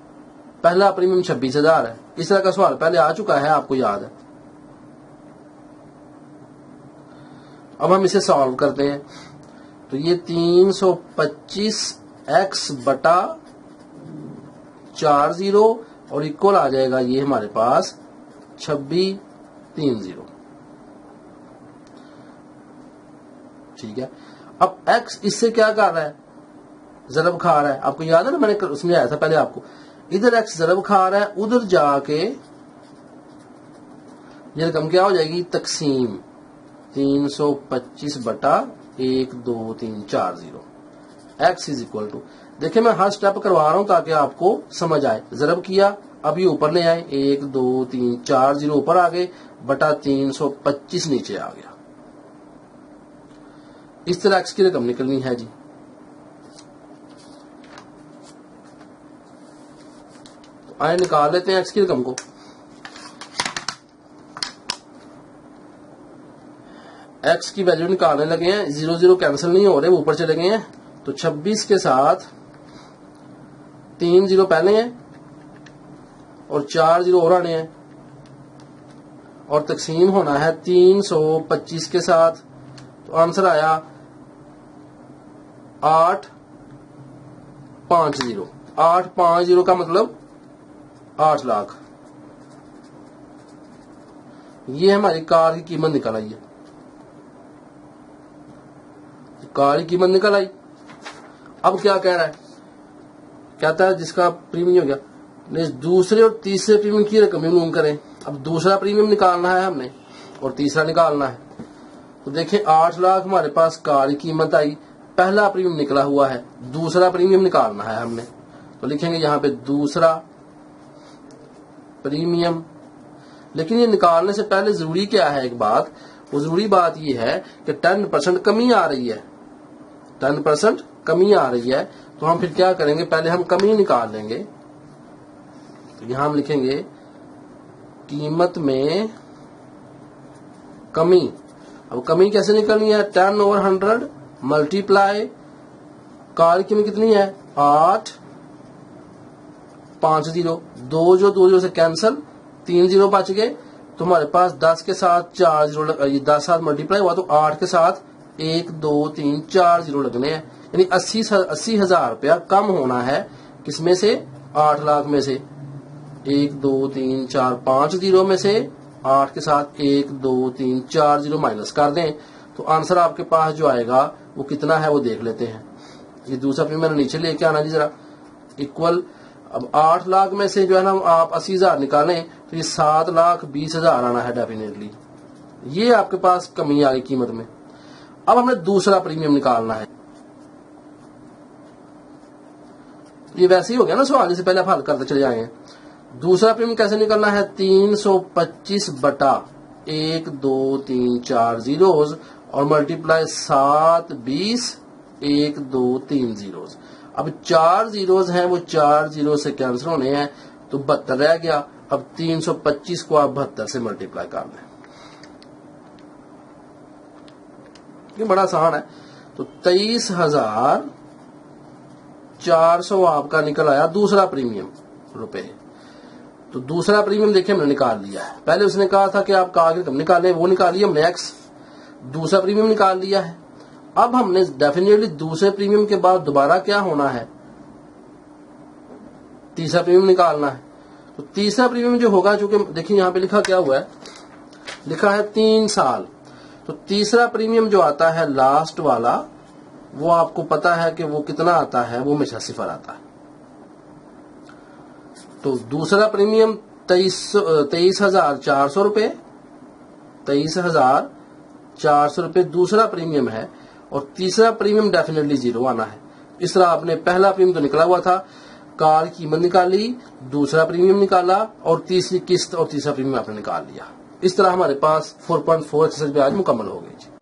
पहला प्रीमियम 26,000 है। इस तरह का सवाल पहले आ चुका है, आपको याद है। अब हम इसे सॉल्व करते हैं। तो ये 325x बटा 40 और इक्वल आ जाएगा ये हमारे पास 2630। ठीक है। अब x इससे क्या कर रहा है, जरब खा रहा है। आपको याद है ना, मैंने उसमें आया था पहले आपको, इधर x जरब खा रहा है, उधर जाके ये रकम क्या हो जाएगी, तकसीम 325 बटा 1 2 3 40। x इज इक्वल टू, देखिए मैं हर स्टेप करवा रहा हूं ताकि आपको समझ आए। जरब किया, अब ये ऊपर ले आए, 1 2 3 40 ऊपर आ गए, बटा 325 नीचे आ गया। इस तरह x की रकम निकलनी है जी। तो आए निकाल लेते हैं x की रकम को। x की वैल्यू निकालने लगे हैं, 0 0 कैंसिल नहीं हो रहे, ऊपर चले गए हैं। तो 26 के साथ 3 0 पहले हैं और 4 0 और आने हैं, और तकसीम होना है 325 के साथ। तो आंसर आया 850। 850 का मतलब 8 लाख। ये हमारी कार की कीमत निकल आई है, कार की कीमत निकल आई। अब क्या कह रहा है, कहता है जिसका प्रीमियम हो गया, दूसरे और तीसरे प्रीमियम की रकम मालूम करें। अब दूसरा प्रीमियम निकालना है हमने और तीसरा निकालना है। तो देखिए 8 लाख हमारे पास कार की कीमत आई, पहला प्रीमियम निकला हुआ है, दूसरा प्रीमियम निकालना है हमने। तो लिखेंगे यहां पे दूसरा प्रीमियम। लेकिन ये निकालने से पहले जरूरी क्या है, एक बात, वो जरूरी बात ये है कि 10% कमी आ रही है, 10% कमी आ रही है। तो हम फिर क्या करेंगे, पहले हम कमी निकाल लेंगे। तो यहां हम लिखेंगे कीमत में कमी। अब कमी कैसे निकलनी है, 10/100 मल्टीप्लाई, कार की कीमत कितनी है 850, 2 0 से कैंसल, 3 0 बच गए। तो हमारे पास 10 के साथ 4 0, 10 साथ मल्टीप्लाई हुआ तो 8 के साथ 1 2 3 4 0 लगने हैं। यानी 80,000 रुपया कम होना है, किसमें से, 8 लाख में से। 1 2 3 4 5 0 में से 8 के साथ 1 2 3 4 0 माइनस कर दें। तो आंसर आपके पास जो आएगा वो कितना है, वो देख लेते हैं। ये दूसरा प्रीमियम मैंने नीचे लेके आना जी जरा, इक्वल। अब 8 लाख में से जो है ना आप 80,000 निकालें तो ये 7,20,000 आना है डेफिनेटली। ये आपके पास कमी आ गई कीमत में। अब हमने दूसरा प्रीमियम निकालना है। ये वैसे ही हो गया ना सवाल, जिसे पहले आप हल करते चले जाएंगे। दूसरा प्रीमियम कैसे निकलना है, 325 बटा 1 2 3 4 जीरोस और मल्टीप्लाई 7 20 1 2 3 जीरोस। अब 4 जीरोस हैं, वो 4 जीरो से कैंसिल होने हैं, तो 72 रह गया। अब 325 को आप 72 से मल्टीप्लाई कर दें, ये बड़ा आसान है। तो 23,400 आपका निकल आया दूसरा प्रीमियम रुपए। तो दूसरा प्रीमियम देखिए हमने निकाल लिया है। पहले उसने कहा था कि आप कार की रकम निकालें, वो निकाली हमने x, दूसरा प्रीमियम निकाल लिया है। अब हमने डेफिनेटली दूसरे प्रीमियम के बाद दोबारा क्या होना है, तीसरा प्रीमियम निकालना है। तो तीसरा प्रीमियम जो होगा, चूंकि देखिए यहां पे लिखा क्या हुआ है, लिखा है 3 साल। तो तीसरा प्रीमियम जो आता है लास्ट वाला, वो आपको पता है कि वो कितना आता है, वो हमेशा 0 आता है। तो दूसरा प्रीमियम 23,400 रुपए, 23,400 रुपए दूसरा प्रीमियम है। और तीसरा प्रीमियम डेफिनेटली 0 आना है। इस तरह आपने पहला प्रीमियम तो निकला हुआ था, कार की कीमत निकाली, दूसरा प्रीमियम निकाला और तीसरी किस्त और तीसरा प्रीमियम आपने निकाल लिया। इस तरह हमारे पास 4.4 एक्सरसाइज आज मुकम्मल हो गई।